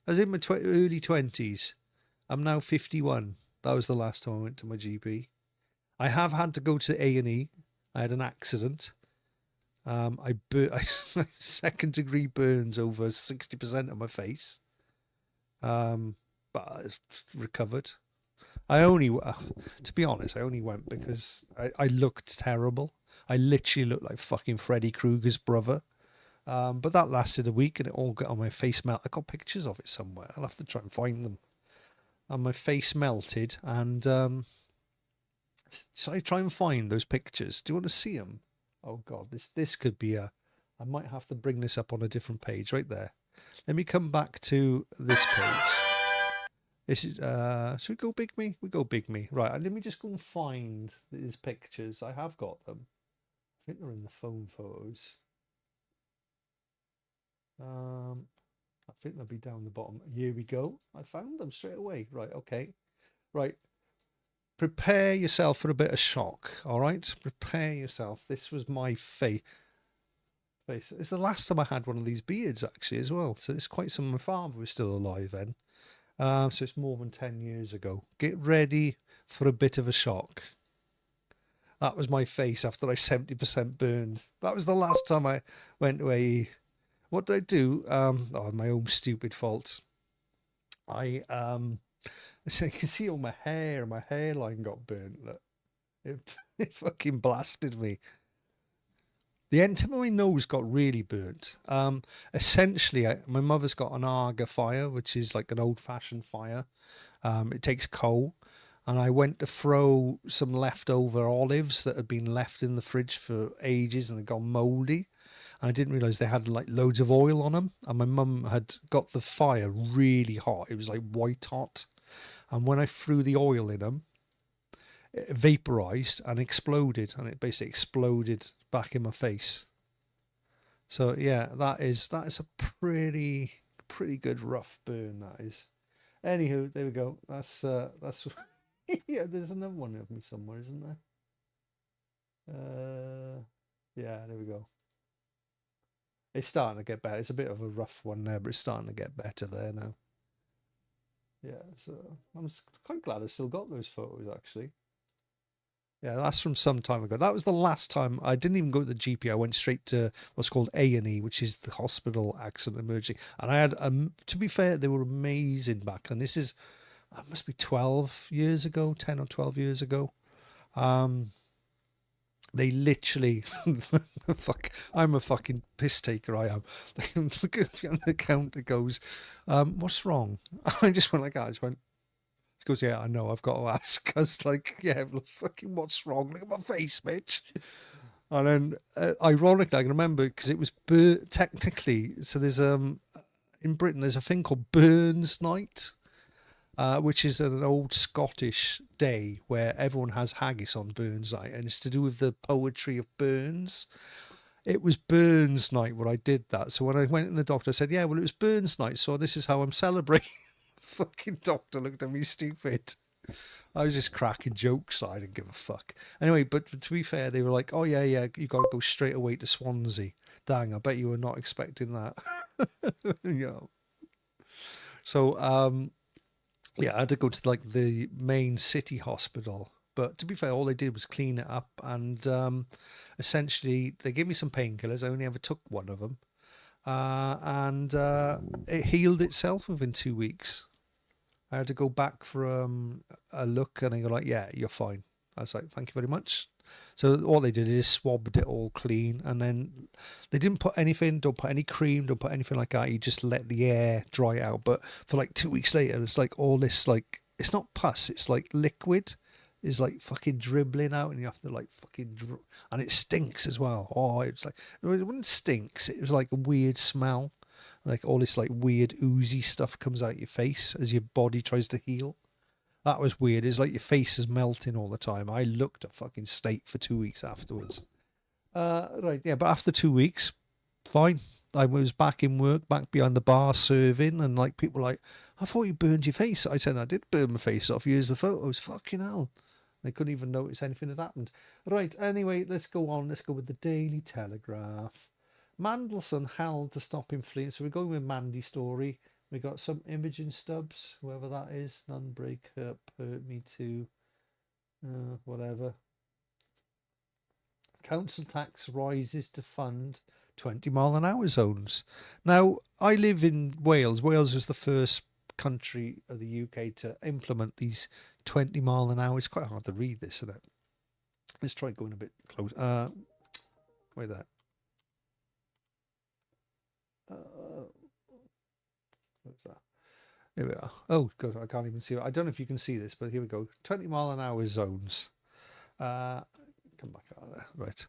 B: I was in my early 20s. I'm now 51. That was the last time I went to my GP. I have had to go to A&E. I had an accident. I second degree burns over 60% of my face. But I recovered. To be honest, I only went because I looked terrible. I literally looked like fucking Freddy Krueger's brother. But that lasted a week and it all got on my face melt. I got pictures of it somewhere. I'll have to try and find them. And my face melted, and so I try and find those pictures. Do you want to see them? Oh God, this could be I might have to bring this up on a different page right there. Let me come back to this page. This is should we go big me? We go big me. Right, let me just go and find these pictures. I have got them. I think they're in the phone photos. I think they'll be down the bottom. Here we go. I found them straight away. Right, okay. Right. Prepare yourself for a bit of shock, all right? Prepare yourself. This was my face. It's the last time I had one of these beards, actually, as well. So it's quite some. My father was still alive then. So it's more than 10 years ago. Get ready for a bit of a shock. That was my face after I 70% burned. That was the last time I went to AE. What did I do? My own stupid fault. So you can see all my hair, my hairline got burnt. Look. It fucking blasted me. The end of my nose got really burnt. Essentially, my mother's got an Aga fire, which is like an old-fashioned fire. It takes coal. And I went to throw some leftover olives that had been left in the fridge for ages and had gone mouldy. And I didn't realise they had like loads of oil on them. And my mum had got the fire really hot. It was like white hot. And when I threw the oil in them, it vaporised and exploded. And it basically exploded back in my face. So yeah, that is a pretty good rough burn, that is. Anywho, there we go. That's yeah, there's another one of me somewhere, isn't there? Yeah, there we go. It's starting to get better. It's a bit of a rough one there, but it's starting to get better there now. Yeah, so I'm quite glad I still got those photos, actually. Yeah, that's from some time ago. That was the last time. I didn't even go to the GP. I went straight to what's called A&E, which is the hospital accident emergency. And I had, to be fair, they were amazing back then. This is, it must be 12 years ago, 10 or 12 years ago. They literally, fuck, I'm a fucking piss taker, I am. The counter goes, what's wrong? I just went like that. I just went, she goes, yeah, I know, I've got to ask. I was like, yeah, fucking what's wrong? Look at my face, bitch. And then, ironically, I can remember, because it was technically, so there's, in Britain, there's a thing called Burns Night. which is an old Scottish day where everyone has haggis on Burns night, and it's to do with the poetry of Burns. It was Burns night when I did that. So when I went in the doctor, I said, yeah, well, it was Burns night, so this is how I'm celebrating. Fucking doctor looked at me stupid. I was just cracking jokes. I didn't give a fuck. Anyway, but to be fair, they were like, oh, yeah, you got to go straight away to Swansea. Dang, I bet you were not expecting that. Yeah. So, yeah, I had to go to like the main city hospital. But to be fair, all they did was clean it up. And essentially, they gave me some painkillers. I only ever took one of them. And it healed itself within 2 weeks. I had to go back for a look, and they were like, yeah, you're fine. I was like, thank you very much. So all they did is swabbed it all clean, and then they didn't put anything, don't put any cream, don't put anything like that. You just let the air dry out. But for like 2 weeks later, it's like all this, like, it's not pus, it's like liquid is like fucking dribbling out, and you have to like fucking, and it stinks as well. Oh, it's like, it wasn't stinks, it was like a weird smell. Like all this like weird oozy stuff comes out your face as your body tries to heal. That was weird. It's like your face is melting all the time. I looked a fucking state for 2 weeks afterwards. Right, yeah, but after 2 weeks, fine. I was back in work, back behind the bar serving, and like people were like, I thought you burned your face. I said, I did burn my face off. Here's the photos. Fucking hell. They couldn't even notice anything had happened. Right, anyway, let's go on. Let's go with the Daily Telegraph. Mandelson held to stop him fleeing. So we're going with Mandy's story. We got some Imogen Stubbs, whoever that is. None break up, hurt me too. Whatever. Council tax rises to fund 20-mile-an-hour zones. Now, I live in Wales. Wales is the first country of the UK to implement these 20-mile-an-hour. It's quite hard to read this, isn't it? Let's try going a bit close. Wait there. What's that? Here we are. Oh, God, I can't even see it. I don't know if you can see this, but here we go. 20-mile-an-hour zones. Come back out of there. Right.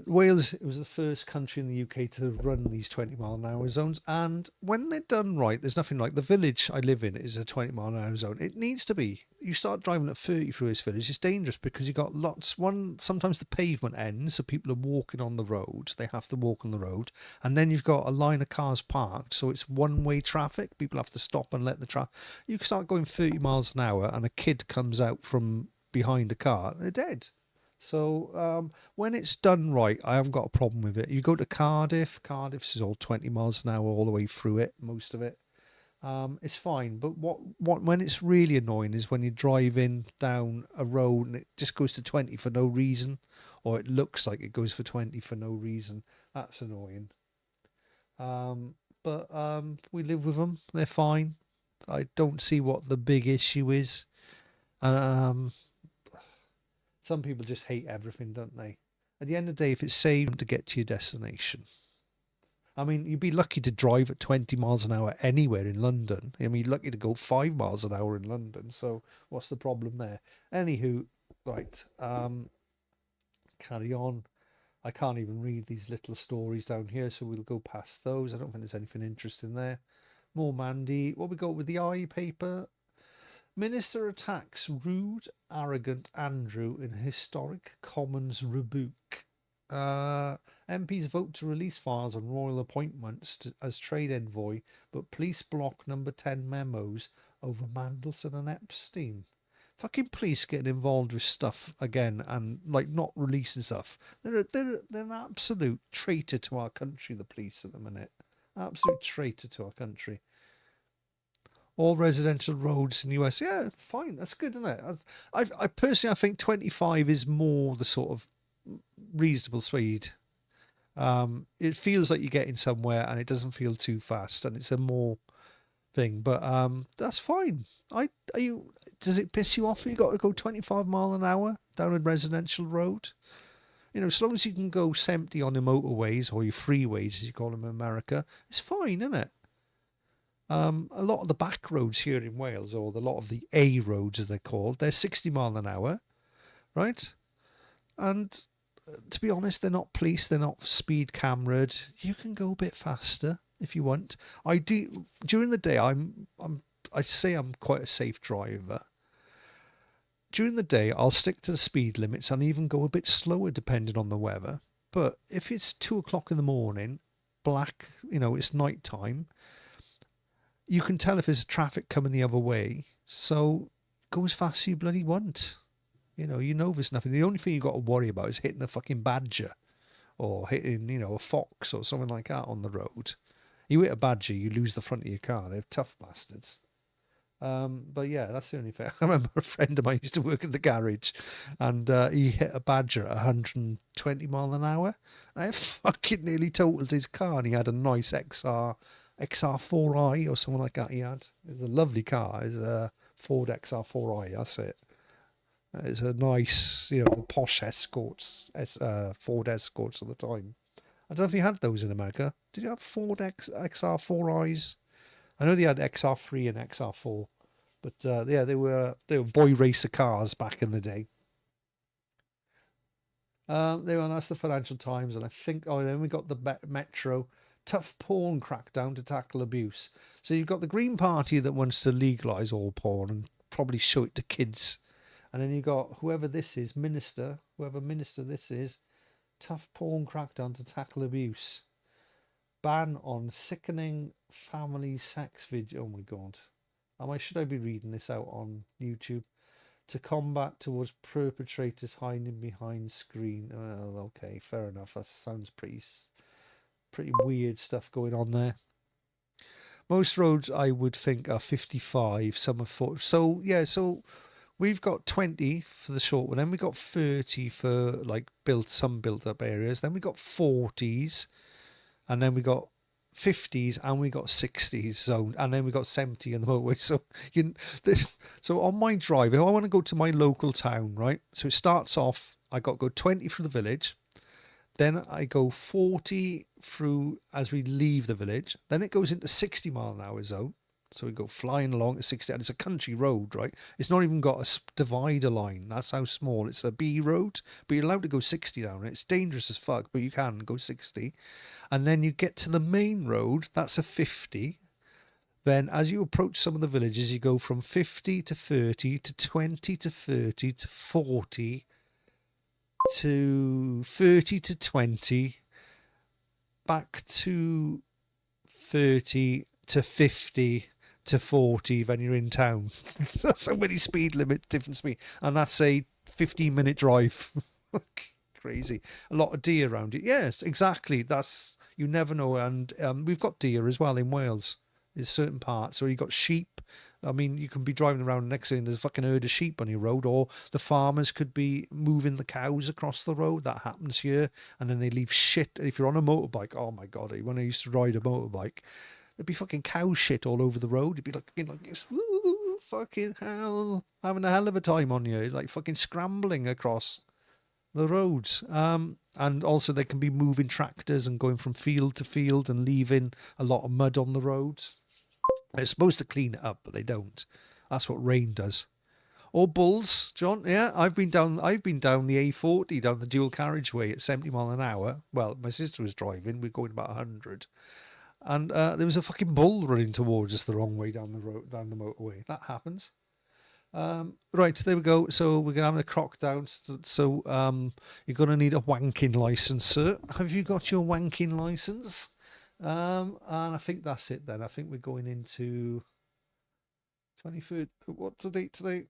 B: Wales, it was the first country in the UK to run these 20-mile-an-hour zones. And when they're done right, there's nothing like the village I live in is a 20-mile-an-hour zone. It needs to be. You start driving at 30 through this village, it's dangerous because you've got lots. Sometimes the pavement ends, so people are walking on the road. They have to walk on the road. And then you've got a line of cars parked, so it's one-way traffic. People have to stop and let the traffic. You can start going 30 miles an hour, and a kid comes out from behind a car, they're dead. So when it's done right, I haven't got a problem with it. You go to Cardiff. Cardiff's is all 20 miles an hour all the way through it, most of it. It's fine. But when it's really annoying is when you're driving down a road and it just goes to 20 for no reason, or it looks like it goes for 20 for no reason. That's annoying. But we live with them. They're fine. I don't see what the big issue is. Some people just hate everything, don't they? At the end of the day, if it's safe to get to your destination. I mean, you'd be lucky to drive at 20 miles an hour anywhere in London. I mean, you're lucky to go 5 miles an hour in London. So what's the problem there? Anywho, right. Carry on. I can't even read these little stories down here, so we'll go past those. I don't think there's anything interesting there. More Mandy. What we got with the eye paper? Minister attacks rude, arrogant Andrew in historic Commons rebuke. MPs vote to release files on royal appointments as trade envoy, but police block number 10 memos over Mandelson and Epstein. Fucking police getting involved with stuff again and like not releasing stuff. They're an absolute traitor to our country, the police at the minute. Absolute traitor to our country. All residential roads in the US, yeah, fine, that's good, isn't it? I personally, I think 25 is more the sort of reasonable speed. It feels like you're getting somewhere, and it doesn't feel too fast, and it's a more thing. But that's fine. Does it piss you off? You got to go 25 mile an hour down a residential road. You know, as long as you can go 70 on the motorways or your freeways, as you call them in America, it's fine, isn't it? A lot of the back roads here in Wales, or a lot of the A roads as they're called, they're 60 mile an hour, right? And to be honest, they're not policed, they're not speed cameraed. You can go a bit faster if you want. I do during the day. I'm I'd say I'm quite a safe driver. During the day, I'll stick to the speed limits and even go a bit slower depending on the weather. But if it's 2 o'clock in the morning, black, it's night time, you can tell if there's traffic coming the other way. So go as fast as you bloody want. You know there's nothing. The only thing you've got to worry about is hitting a fucking badger or hitting, a fox or something like that on the road. You hit a badger, you lose the front of your car. They're tough bastards. But yeah, that's the only thing. I remember a friend of mine used to work in the garage, and he hit a badger at 120 mile an hour. I fucking nearly totaled his car, and he had a nice XR4i or something like that. He had. It was a lovely car. It's a Ford XR4i. That's it. It's a nice, the posh Escorts, Ford Escorts at the time. I don't know if you had those in America. Did you have Ford XR4i's? I know they had XR3 and XR4, but yeah, they were boy racer cars back in the day. That's the Financial Times, and I think then we got the Metro. Tough porn crackdown to tackle abuse. So you've got the Green Party that wants to legalise all porn and probably show it to kids. And then you've got whoever this is, whoever minister this is, tough porn crackdown to tackle abuse. Ban on sickening family sex video. Oh my God. Should I be reading this out on YouTube? To combat towards perpetrators hiding behind screen. Well, okay, fair enough. That sounds pretty weird stuff going on there. Most roads I would think are 55, some are 40. So yeah, so we've got 20 for the short one, then we got 30 for like some built up areas, then we got 40s, and then we got 50s, and we got 60s zoned, and then we got 70 in the motorway. So on my drive, if I want to go to my local town, right? So it starts off, I got to go 20 through the village, then I go 40 through as we leave the village, then it goes into 60 mile an hour zone. So we go flying along at 60, and it's a country road, right? It's not even got a divider line. That's how small. It's a B road, but you're allowed to go 60 down it. It's dangerous as fuck, but you can go 60. And then you get to the main road, that's a 50. Then as you approach some of the villages, you go from 50 to 30 to 20 to 30 to 40 to 30 to 20, back to 30 to 50 to 40 when you're in town. That's so many speed limits, different speed, and that's a 15-minute drive. Crazy. A lot of deer around it. Yes, exactly. You never know. And we've got deer as well in Wales. There's certain parts. So you've got sheep. I mean, you can be driving around next thing, there's a fucking herd of sheep on your road, or the farmers could be moving the cows across the road. That happens here. And then they leave shit. If you're on a motorbike, oh my God, when I used to ride a motorbike, there'd be fucking cow shit all over the road. It'd be like this, woo, fucking hell, having a hell of a time on you, like fucking scrambling across the roads. And also they can be moving tractors and going from field to field and leaving a lot of mud on the roads. They're supposed to clean it up, but they don't. That's what rain does. Or bulls, John. Yeah, I've been down the A40, down the dual carriageway at 70 mile an hour. Well, my sister was driving. We're going about 100. And there was a fucking bull running towards us the wrong way down the road, down the motorway. That happens. Right, there we go. So we're going to have a croc down. So you're going to need a wanking license, sir. Have you got your wanking license? And I think that's it then. I think we're going into 23rd. What's the date today?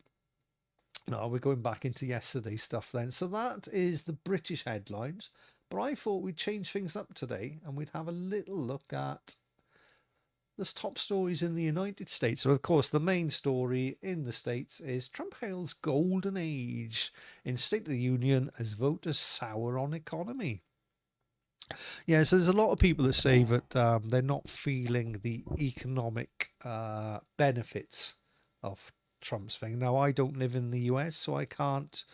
B: No, we're going back into yesterday's stuff then. So that is the British headlines. But I thought we'd change things up today and we'd have a little look at the top stories in the United States. So, of course, the main story in the States is Trump hails golden age in State of the Union as voters sour on economy. Yeah, so there's a lot of people that say that they're not feeling the economic benefits of Trump's thing. Now, I don't live in the US, so I can't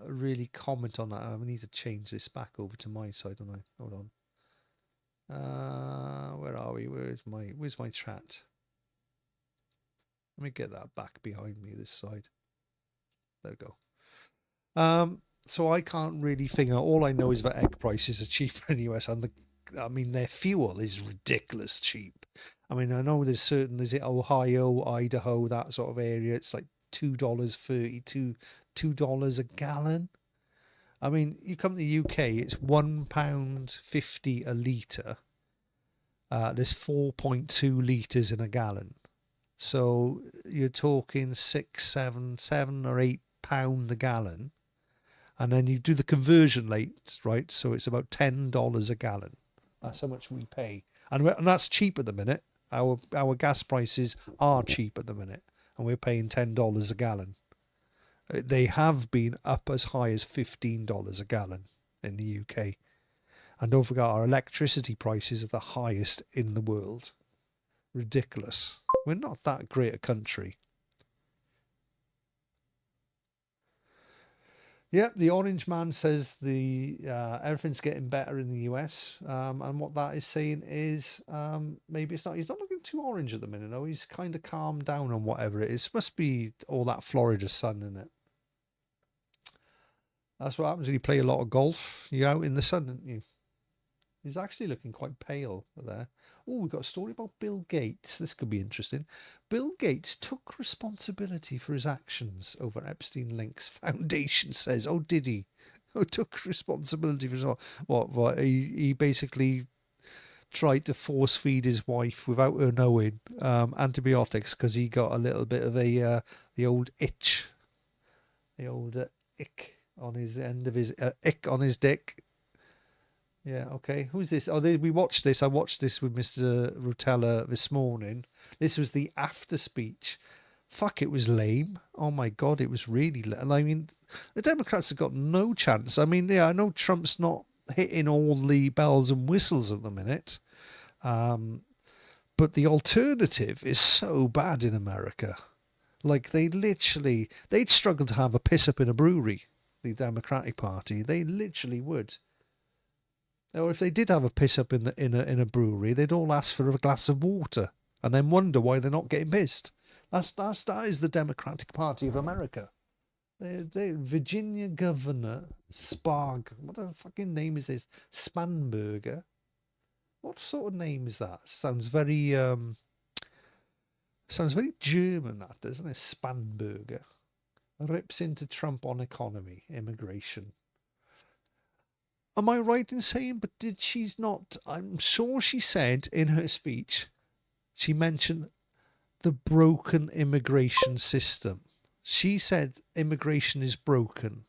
B: really comment on that. I need to change this back over to my side, don't I? Hold on. Where are we? Where's my chat? Let me get that back behind me, this side. There we go. So I can't really figure. All I know is that egg prices are cheaper in the US, and their fuel is ridiculous cheap. I mean, I know there's certain, is it Ohio, Idaho, that sort of area, it's like $2.32, $2 a gallon. I mean, you come to the UK, it's £1.50 a litre. There's 4.2 litres in a gallon. So you're talking 6, 7, 7 or 8 pound a gallon. And then you do the conversion rate, right? So it's about $10 a gallon. That's how much we pay. And that's cheap at the minute. Our gas prices are cheap at the minute. And we're paying $10 a gallon. They have been up as high as $15 a gallon in the UK. And don't forget, our electricity prices are the highest in the world. Ridiculous. We're not that great a country. Yep, the Orange Man says everything's getting better in the US, and what that is saying is maybe it's not. He's not looking too orange at the minute. No, he's kind of calmed down on whatever it is. Must be all that Florida sun in it. That's what happens when you play a lot of golf. You're out in the sun, aren't you? He's actually looking quite pale there. Oh, we've got a story about Bill Gates. This could be interesting. Bill Gates took responsibility for his actions over Epstein Links Foundation says. Oh, did he? Oh, took responsibility for his what? He basically tried to force feed his wife without her knowing antibiotics because he got a little bit of the old itch, the old ick on his end of his ick on his dick. Yeah, okay. Who's this? Oh, we watched this. I watched this with Mr. Rotella this morning. This was the after speech. Fuck, it was lame. Oh my God, it was really lame. I mean, the Democrats have got no chance. I mean, yeah, I know Trump's not hitting all the bells and whistles at the minute. But the alternative is so bad in America. Like, they'd struggle to have a piss up in a brewery, the Democratic Party. They literally would. Or if they did have a piss up in a brewery, they'd all ask for a glass of water and then wonder why they're not getting pissed. That is the Democratic Party of America. Virginia Governor Sparg. What the fucking name is this? Spanberger. What sort of name is that? Sounds very German, that, doesn't it? Spanberger. Rips into Trump on economy, immigration. Am I right in saying, but did she not, I'm sure she said in her speech, she mentioned the broken immigration system. She said immigration is broken.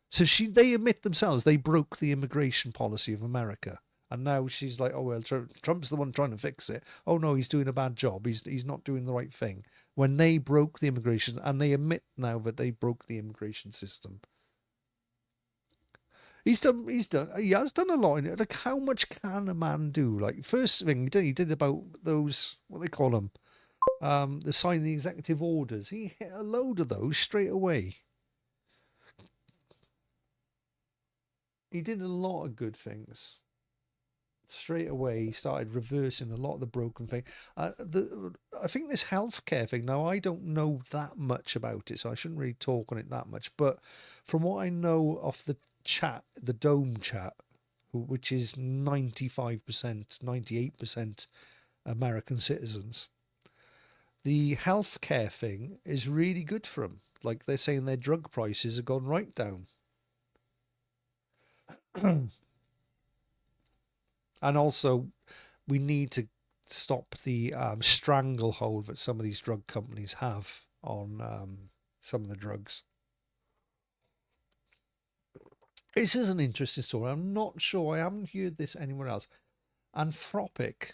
B: So they admit themselves they broke the immigration policy of America. And now she's like, oh, well, Trump's the one trying to fix it. Oh, no, he's doing a bad job. He's not doing the right thing. When they broke the immigration, and they admit now that they broke the immigration system. He has done a lot in it. Like, how much can a man do? Like, first thing he did about those, what they call them, the signing the executive orders. He hit a load of those straight away. He did a lot of good things. Straight away, he started reversing a lot of the broken thing. I think this healthcare thing, now I don't know that much about it, so I shouldn't really talk on it that much. But from what I know of the chat, the Dome chat, which is 95%, 98% American citizens, the healthcare thing is really good for them. Like, they're saying their drug prices have gone right down. And also, we need to stop the stranglehold that some of these drug companies have on some of the drugs. This is an interesting story. I'm not sure. I haven't heard this anywhere else. Anthropic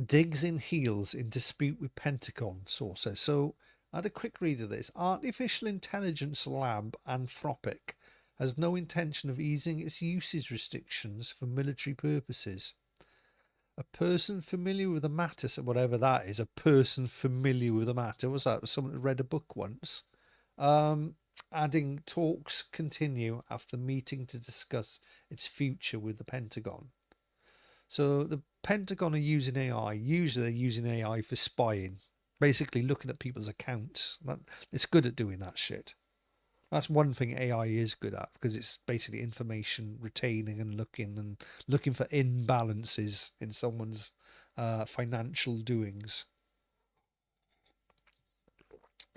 B: digs in heels in dispute with Pentagon, sources. So I had a quick read of this. Artificial intelligence lab Anthropic has no intention of easing its usage restrictions for military purposes. A person familiar with the matter, so whatever that is, a person familiar with the matter, was that someone who read a book once? Adding, talks continue after meeting to discuss its future with the Pentagon. So the Pentagon are using AI. Usually they're using AI for spying, basically looking at people's accounts. It's good at doing that shit. That's one thing AI is good at, because it's basically information retaining and looking for imbalances in someone's financial doings.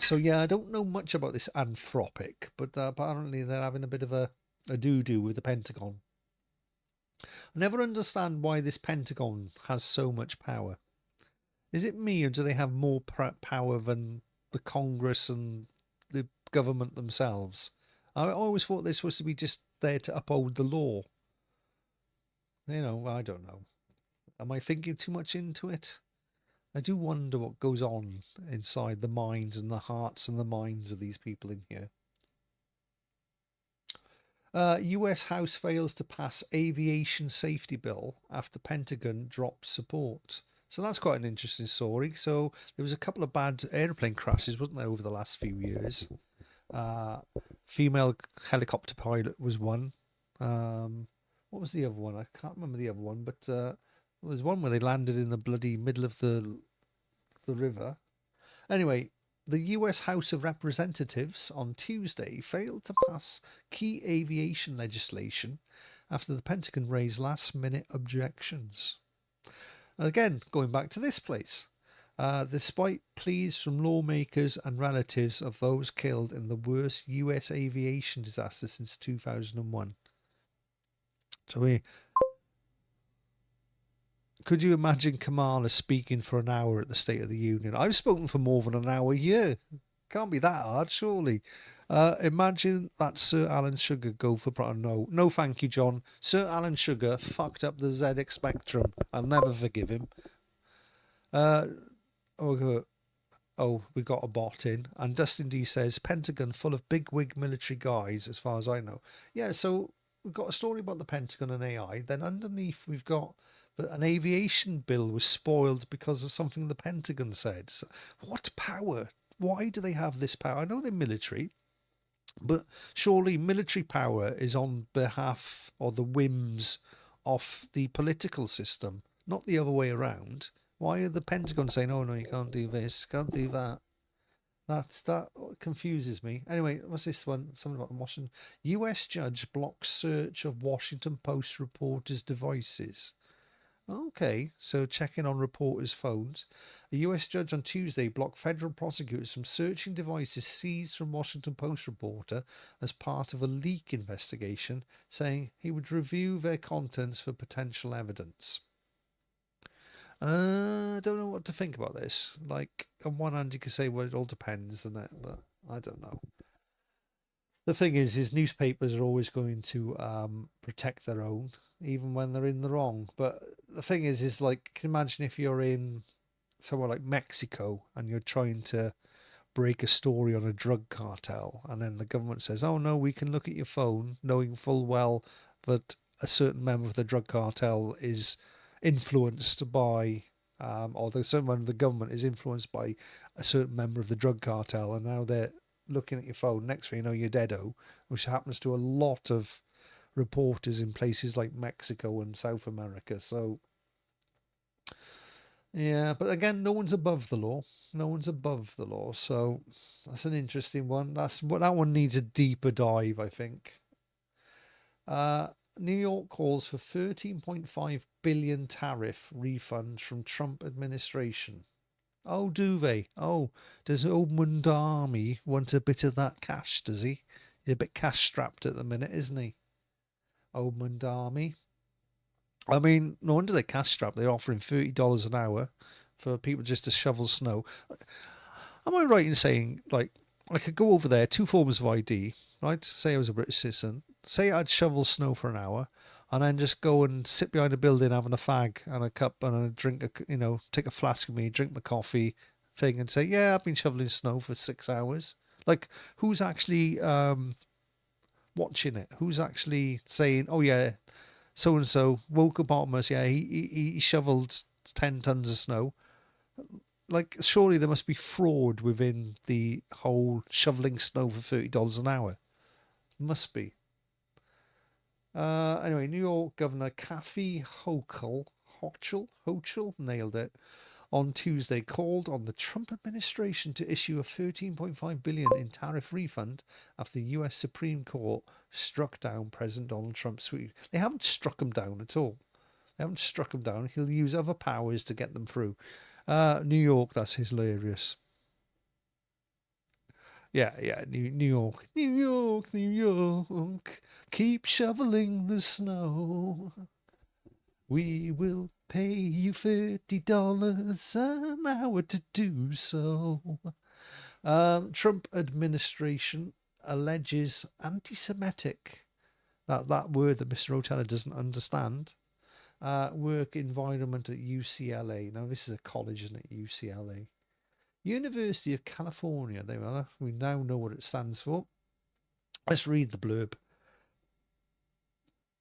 B: So yeah, I don't know much about this Anthropic, but apparently they're having a bit of a doo-doo with the Pentagon. I never understand why this Pentagon has so much power. Is it me, or do they have more power than the Congress and the government themselves? I always thought this was to be just there to uphold the law. You know, I don't know. Am I thinking too much into it? I do wonder what goes on inside the minds and the hearts and the minds of these people in here. US House fails to pass aviation safety bill after Pentagon drops support. So that's quite an interesting story. So there was a couple of bad airplane crashes, wasn't there, over the last few years? Female helicopter pilot was one. What was the other one? I can't remember the other one, but there was one where they landed in the bloody middle of the river. Anyway, the US House of Representatives on Tuesday failed to pass key aviation legislation after the Pentagon raised last-minute objections. Again, going back to this place, despite pleas from lawmakers and relatives of those killed in the worst US aviation disaster since 2001. So could you imagine Kamala speaking for an hour at the State of the Union? I've spoken for more than an hour. Yeah, can't be that hard, surely. Imagine that Sir Alan Sugar go for... No, thank you, John. Sir Alan Sugar fucked up the ZX Spectrum. I'll never forgive him. We got a bot in. And Dustin D says, Pentagon full of big-wig military guys, as far as I know. Yeah, so we've got a story about the Pentagon and AI. Then underneath we've got... But an aviation bill was spoiled because of something the Pentagon said. So what power? Why do they have this power? I know they're military, but surely military power is on behalf or the whims of the political system, not the other way around. Why are the Pentagon saying, oh, no, you can't do this, can't do that? That confuses me. Anyway, what's this one? Something about Washington. US judge blocks search of Washington Post reporters' devices. Okay, so checking on reporters' phones. A US judge on Tuesday blocked federal prosecutors from searching devices seized from Washington Post reporter as part of a leak investigation, saying he would review their contents for potential evidence. I don't know what to think about this. Like, on one hand you could say, well, it all depends, doesn't it? But I don't know. The thing is newspapers are always going to protect their own, even when they're in the wrong. But the thing is like, can you imagine if you're in somewhere like Mexico and you're trying to break a story on a drug cartel, and then the government says, oh no, we can look at your phone, knowing full well that a certain member of the drug cartel is influenced by, or the certain member of the government is influenced by a certain member of the drug cartel, and now they're looking at your phone. Next thing you know, you're deado, which happens to a lot of reporters in places like Mexico and South America. So yeah, but again, no one's above the law. No one's above the law. So that's an interesting one. That one needs a deeper dive, I think. New York calls for 13.5 billion tariff refund from Trump administration. Oh, do they? Oh, does old Mundami want a bit of that cash, does he? He's a bit cash-strapped at the minute, isn't he? Old Mundami. I mean, no wonder they're cash-strapped. They're offering $30 an hour for people just to shovel snow. Am I right in saying, like, I could go over there, 2 forms of ID, right? Say I was a British citizen. Say I'd shovel snow for an hour, and then just go and sit behind a building having a fag and a cup and a drink, take a flask of me, drink my coffee thing and say, yeah, I've been shoveling snow for 6 hours. Like, who's actually watching it? Who's actually saying, oh yeah, so-and-so, Wokko Bottomus, yeah, he shoveled 10 tons of snow. Like, surely there must be fraud within the whole shoveling snow for $30 an hour. Must be. Anyway, New York Governor Kathy Hochul nailed it on Tuesday, called on the Trump administration to issue a $13.5 billion in tariff refund after the US Supreme Court struck down President Donald Trump's suit. They haven't struck him down at all. They haven't struck them down. He'll use other powers to get them through. New York, that's hilarious. Yeah, New York. New York, New York. Keep shoveling the snow. We will pay you $30 an hour to do so. Trump administration alleges anti-Semitic, that word that Mr. Rotella doesn't understand, work environment at UCLA. Now, this is a college, isn't it? UCLA. University of California. There we are. We now know what it stands for. Let's read the blurb.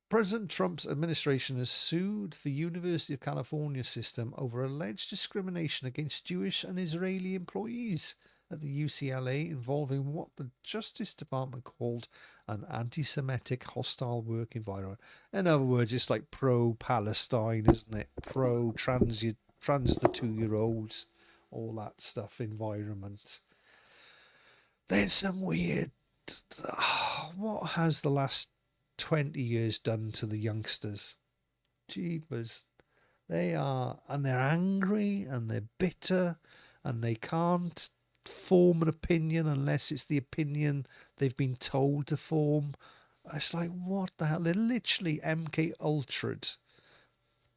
B: President Trump's administration has sued the University of California system over alleged discrimination against Jewish and Israeli employees at the UCLA involving what the Justice Department called an anti-Semitic hostile work environment. In other words, it's like pro-Palestine, isn't it? Pro-trans the 2-year-olds, all that stuff environment. There's some weird... what has the last 20 years done to the youngsters? Jeepers. They're angry and they're bitter and they can't form an opinion unless it's the opinion they've been told to form. It's like, what the hell? They're literally MK Ultra'd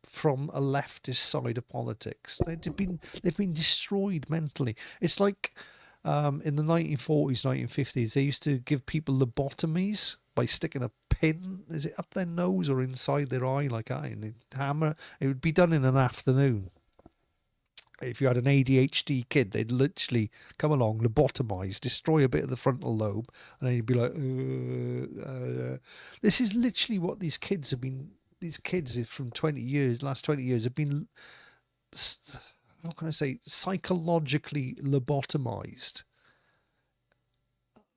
B: from a leftist side of politics. They've been destroyed mentally. It's like in the 1940s, 1950s, they used to give people lobotomies by sticking a pin, is it up their nose or inside their eye like that, and hammer. It would be done in an afternoon. If you had an ADHD kid, they'd literally come along, lobotomise, destroy a bit of the frontal lobe, and then you'd be like, this is literally what these kids have been. These kids from last 20 years have been, how can I say, psychologically lobotomized.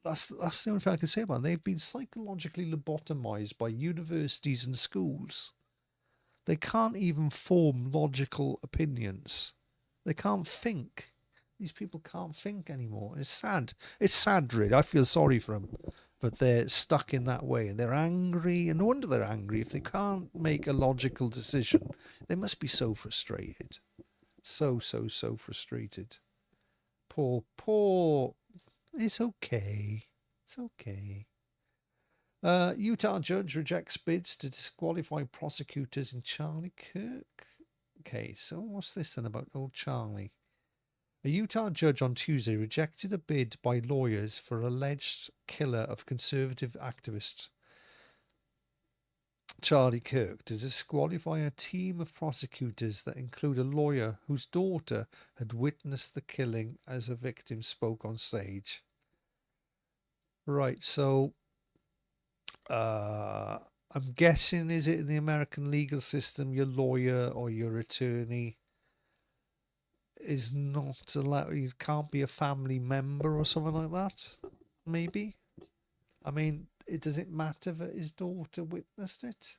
B: That's the only thing I can say about them. They've been psychologically lobotomized by universities and schools. They can't even form logical opinions. They can't think. These people can't think anymore. It's sad. It's sad, really. I feel sorry for them. But they're stuck in that way. And they're angry. And no wonder they're angry. If they can't make a logical decision, they must be so frustrated. So frustrated. Poor. It's okay. It's okay. Utah judge rejects bids to disqualify prosecutors in Charlie Kirk. Okay, so what's this then about old Charlie? A Utah judge on Tuesday rejected a bid by lawyers for alleged killer of conservative activist Charlie Kirk to disqualify a team of prosecutors that include a lawyer whose daughter had witnessed the killing as a victim spoke on stage. Right, so I'm guessing, is it in the American legal system, your lawyer or your attorney is not allowed, you can't be a family member or something like that? Maybe? I mean, does it matter that his daughter witnessed it?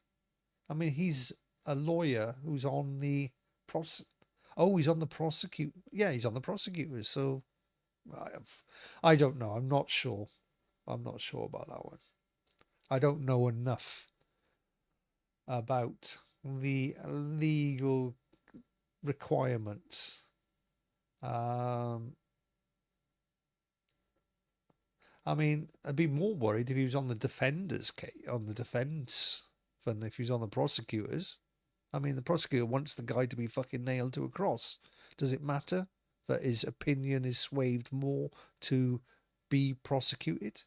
B: I mean, he's a lawyer who's on the he's on the prosecute. Yeah, he's on the prosecutors. So I don't know. I'm not sure. I'm not sure about that one. I don't know enough about the legal requirements. I mean, I'd be more worried if he was on the defender's case, on the defense, than if he was on the prosecutors. I mean, the prosecutor wants the guy to be fucking nailed to a cross. Does it matter that his opinion is swayed more to be prosecuted?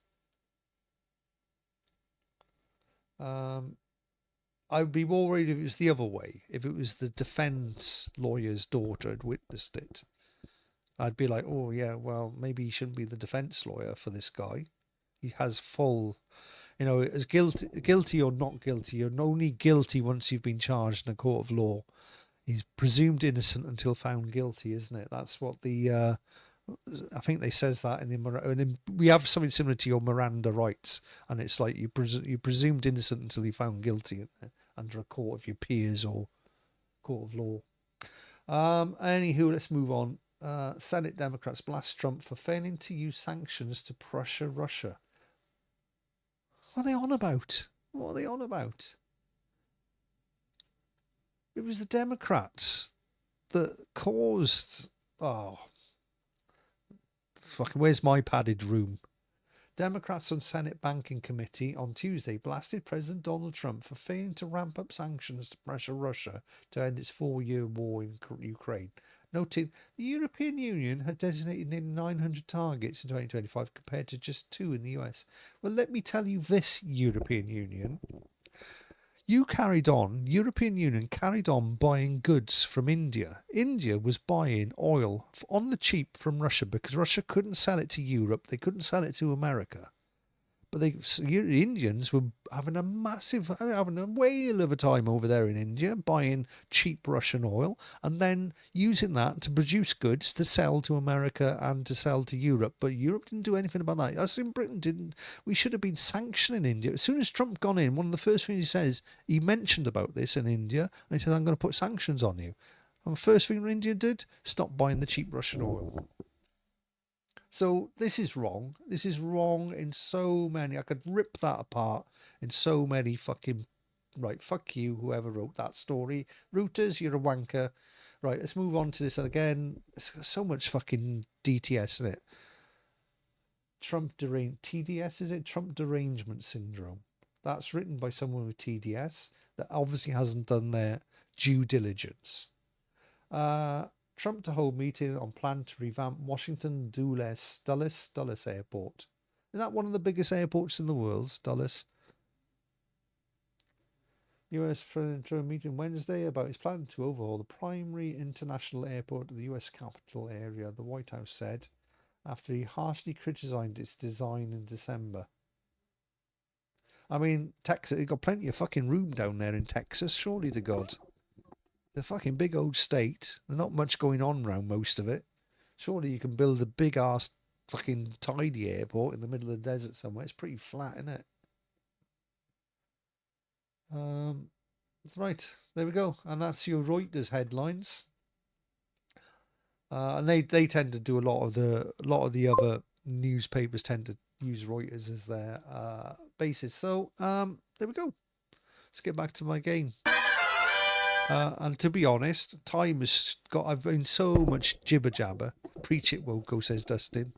B: I'd be more worried if it was the other way. If it was the defense lawyer's daughter had witnessed it. I'd be like, oh yeah, well, maybe he shouldn't be the defense lawyer for this guy. He has full, as guilty or not guilty. You're only guilty once you've been charged in a court of law. He's presumed innocent until found guilty, isn't it? That's what I think they says that and we have something similar to your Miranda rights, and it's like you're presumed innocent until you're found guilty under a court of your peers or court of law. Anywho, let's move on. Senate Democrats blast Trump for failing to use sanctions to pressure Russia. What are they on about? What are they on about? It was the Democrats that caused. Oh, fucking! Where's my padded room? Democrats on Senate Banking Committee on Tuesday blasted President Donald Trump for failing to ramp up sanctions to pressure Russia to end its 4-year war in Ukraine, noting the European Union had designated nearly 900 targets in 2025 compared to just 2 in the US. Well, let me tell you this, European Union. European Union carried on buying goods from India. India was buying oil on the cheap from Russia because Russia couldn't sell it to Europe. They couldn't sell it to America. But the Indians were having a whale of a time over there in India, buying cheap Russian oil and then using that to produce goods to sell to America and to sell to Europe. But Europe didn't do anything about that. Us in Britain didn't. We should have been sanctioning India. As soon as Trump gone in, one of the first things he says, he mentioned about this in India, and he said, I'm going to put sanctions on you. And the first thing India did, stop buying the cheap Russian oil. So this is wrong. This is wrong in so many. I could rip that apart in so many fucking... Right, fuck you, whoever wrote that story. Reuters, you're a wanker. Right, let's move on to this again. It's so much fucking DTS in it. TDS, is it? Trump Derangement Syndrome. That's written by someone with TDS that obviously hasn't done their due diligence. Trump to hold meeting on plan to revamp Washington Dulles Airport. Isn't that one of the biggest airports in the world, Dulles? US President Trump meeting Wednesday about his plan to overhaul the primary international airport of the US capital area, the White House said, after he harshly criticised its design in December. I mean, Texas, you've got plenty of fucking room down there in Texas, surely to God. The fucking big old state. There's not much going on around most of it. Surely you can build a big ass fucking tidy airport in the middle of the desert somewhere. It's pretty flat, isn't it? Right, there we go. And that's your Reuters headlines. And they tend to do a lot of the other newspapers tend to use Reuters as their basis. So there we go. Let's get back to my game. And to be honest, time has got... I've been so much jibber jabber. Preach it, Wokko, says Dustin.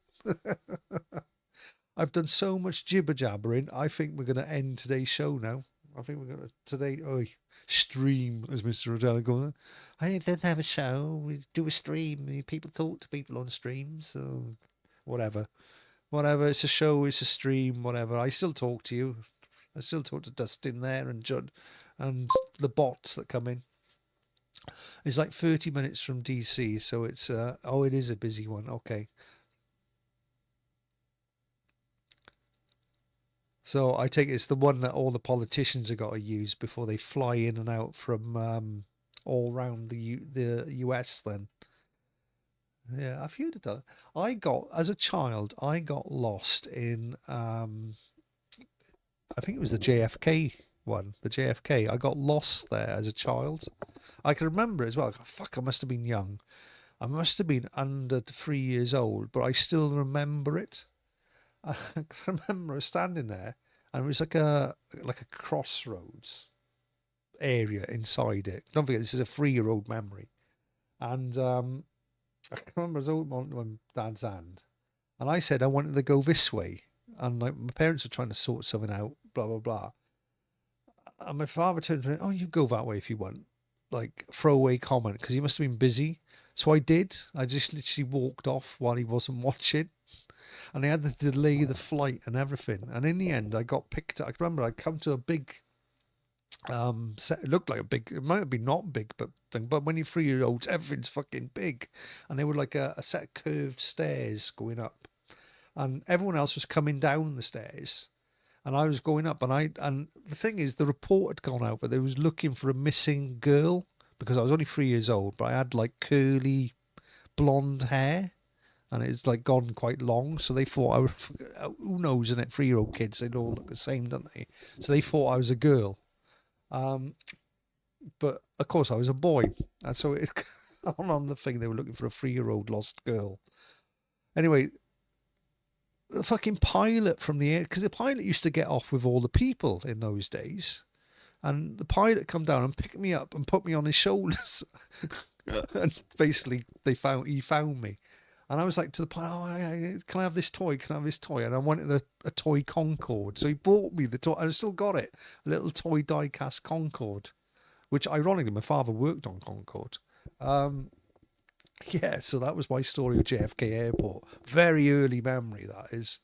B: I've done so much jibber jabbering. I think we're going to end today's show now. I think we're going to stream, as Mr. Rotella goes. I don't have a show. We do a stream. People talk to people on streams. So whatever. It's a show. It's a stream. Whatever. I still talk to you. I still talk to Dustin there and Judd and the bots that come in. It's like 30 minutes from DC, so it's it is a busy one. Okay. So I take it's the one that all the politicians have got to use before they fly in and out from all around the US then. Yeah, I've heard of that. As a child, I got lost in I think it was the JFK one, the JFK. I got lost there as a child. I can remember it as well. Fuck, I must have been young. I must have been under 3 years old, but I still remember it. I can remember standing there, and it was like a crossroads area inside it. Don't forget, this is a 3-year-old memory. And I can remember I was holding my dad's hand, and I said I wanted to go this way. And like my parents were trying to sort something out, blah, blah, blah. And my father turned to me, oh, you go that way if you want. Like, throwaway comment, because he must have been busy. So I did. I just literally walked off while he wasn't watching. And they had to delay the flight and everything. And in the end, I got picked up. I remember I'd come to a big set. It looked like a big, it might have been not big, but when you're 3-year-olds, everything's fucking big. And they were like a set of curved stairs going up. And everyone else was coming down the stairs. And I was going up, and the thing is, the report had gone out, but they was looking for a missing girl because I was only 3 years old, but I had like curly blonde hair, and it's like gone quite long. So they thought I was, who knows, isn't it? 3-year-old kids, they all look the same, don't they? So they thought I was a girl, but of course I was a boy, and so it on the thing they were looking for a 3-year-old lost girl. Anyway. The fucking pilot from the air, because the pilot used to get off with all the people in those days, And the pilot come down and picked me up and put me on his shoulders. And basically, he found me. And I was like to the pilot, can I have this toy? Can I have this toy? And I wanted a toy Concorde. So he bought me the toy. And I still got it. A little toy die-cast Concorde. Which, ironically, my father worked on Concorde. Yeah, so that was my story of JFK Airport. Very early memory, that is.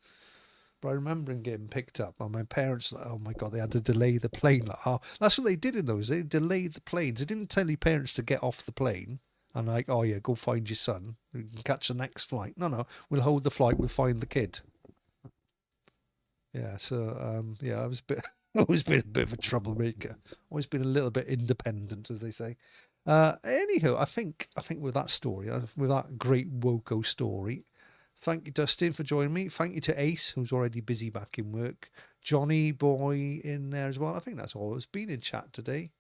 B: But I remember him getting picked up, and my parents, like, oh my God, they had to delay the plane. Like, oh, that's what they did in those. They delayed the planes. They didn't tell your parents to get off the plane and like, oh yeah, go find your son. You can catch the next flight. No, we'll hold the flight. We'll find the kid. Yeah, so yeah, I was a bit. Always been a bit of a troublemaker. Always been a little bit independent, as they say. Anywho, I think with that story, with that great Wokko story, thank you, Dustin, for joining me. Thank you to Ace, who's already busy back in work. Johnny boy in there as well. I think that's all that's been in chat today.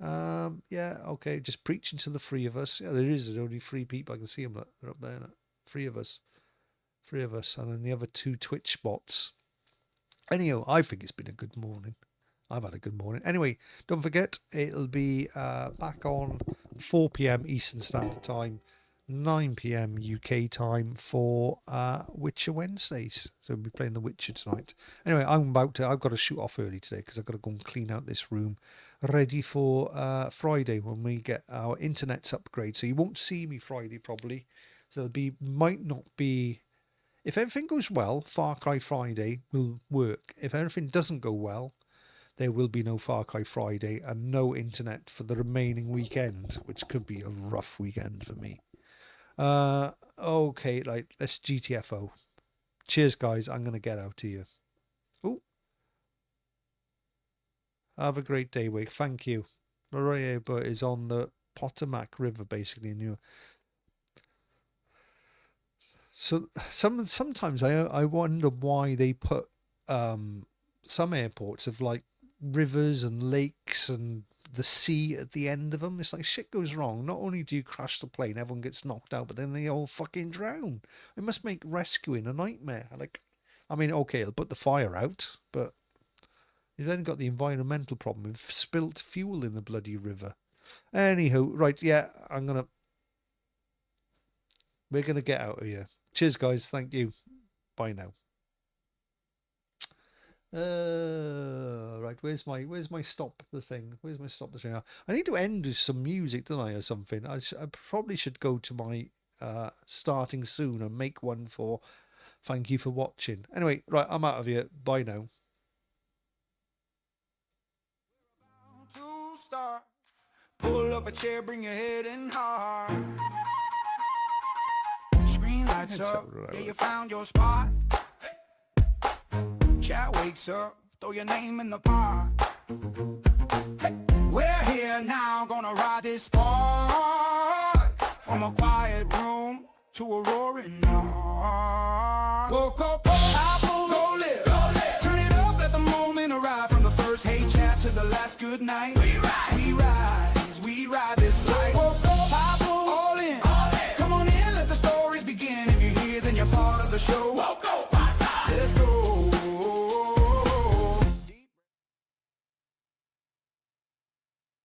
B: Yeah, okay, just preaching to the three of us. Yeah, there's only 3 people. I can see them. Look, they're up there. Look. 3 of us. 3 of us. And then the other 2 Twitch spots. Anyhow, I think it's been a good morning. I've had a good morning. Anyway, don't forget, it'll be back on 4 p.m. Eastern Standard Time, 9 p.m. UK time for Witcher Wednesdays. So we'll be playing The Witcher tonight. Anyway, I've got to shoot off early today because I've got to go and clean out this room ready for Friday when we get our internet's upgrade. So you won't see me Friday probably. So might not be. If everything goes well, Far Cry Friday will work. If everything doesn't go well, there will be no Far Cry Friday and no internet for the remaining weekend, which could be a rough weekend for me. Okay, let's GTFO. Cheers, guys. I'm going to get out to you. Oh. Have a great day, Wake. Thank you. Maria is on the Potomac River, basically, in New. So sometimes I wonder why they put some airports have like rivers and lakes and the sea at the end of them. It's like shit goes wrong. Not only do you crash the plane, everyone gets knocked out, but then they all fucking drown. It must make rescuing a nightmare. Okay, it'll put the fire out, but you've then got the environmental problem. We've spilt fuel in the bloody river. Anywho, right, yeah, we're gonna get out of here. Cheers, guys. Thank you. Bye now. Right. Where's my stop the thing? Where's my stop the thing? I need to end with some music, don't I, or something? I probably should go to my starting soon and make one for thank you for watching. Anyway, right. I'm out of here. Bye now.
A: To start. Pull up a chair, bring your head in hard. Lights up, yeah, you found your spot. Chat wakes up, throw your name in the pot. We're here now, gonna ride this spot. From a quiet room to a roaring north. Wokko.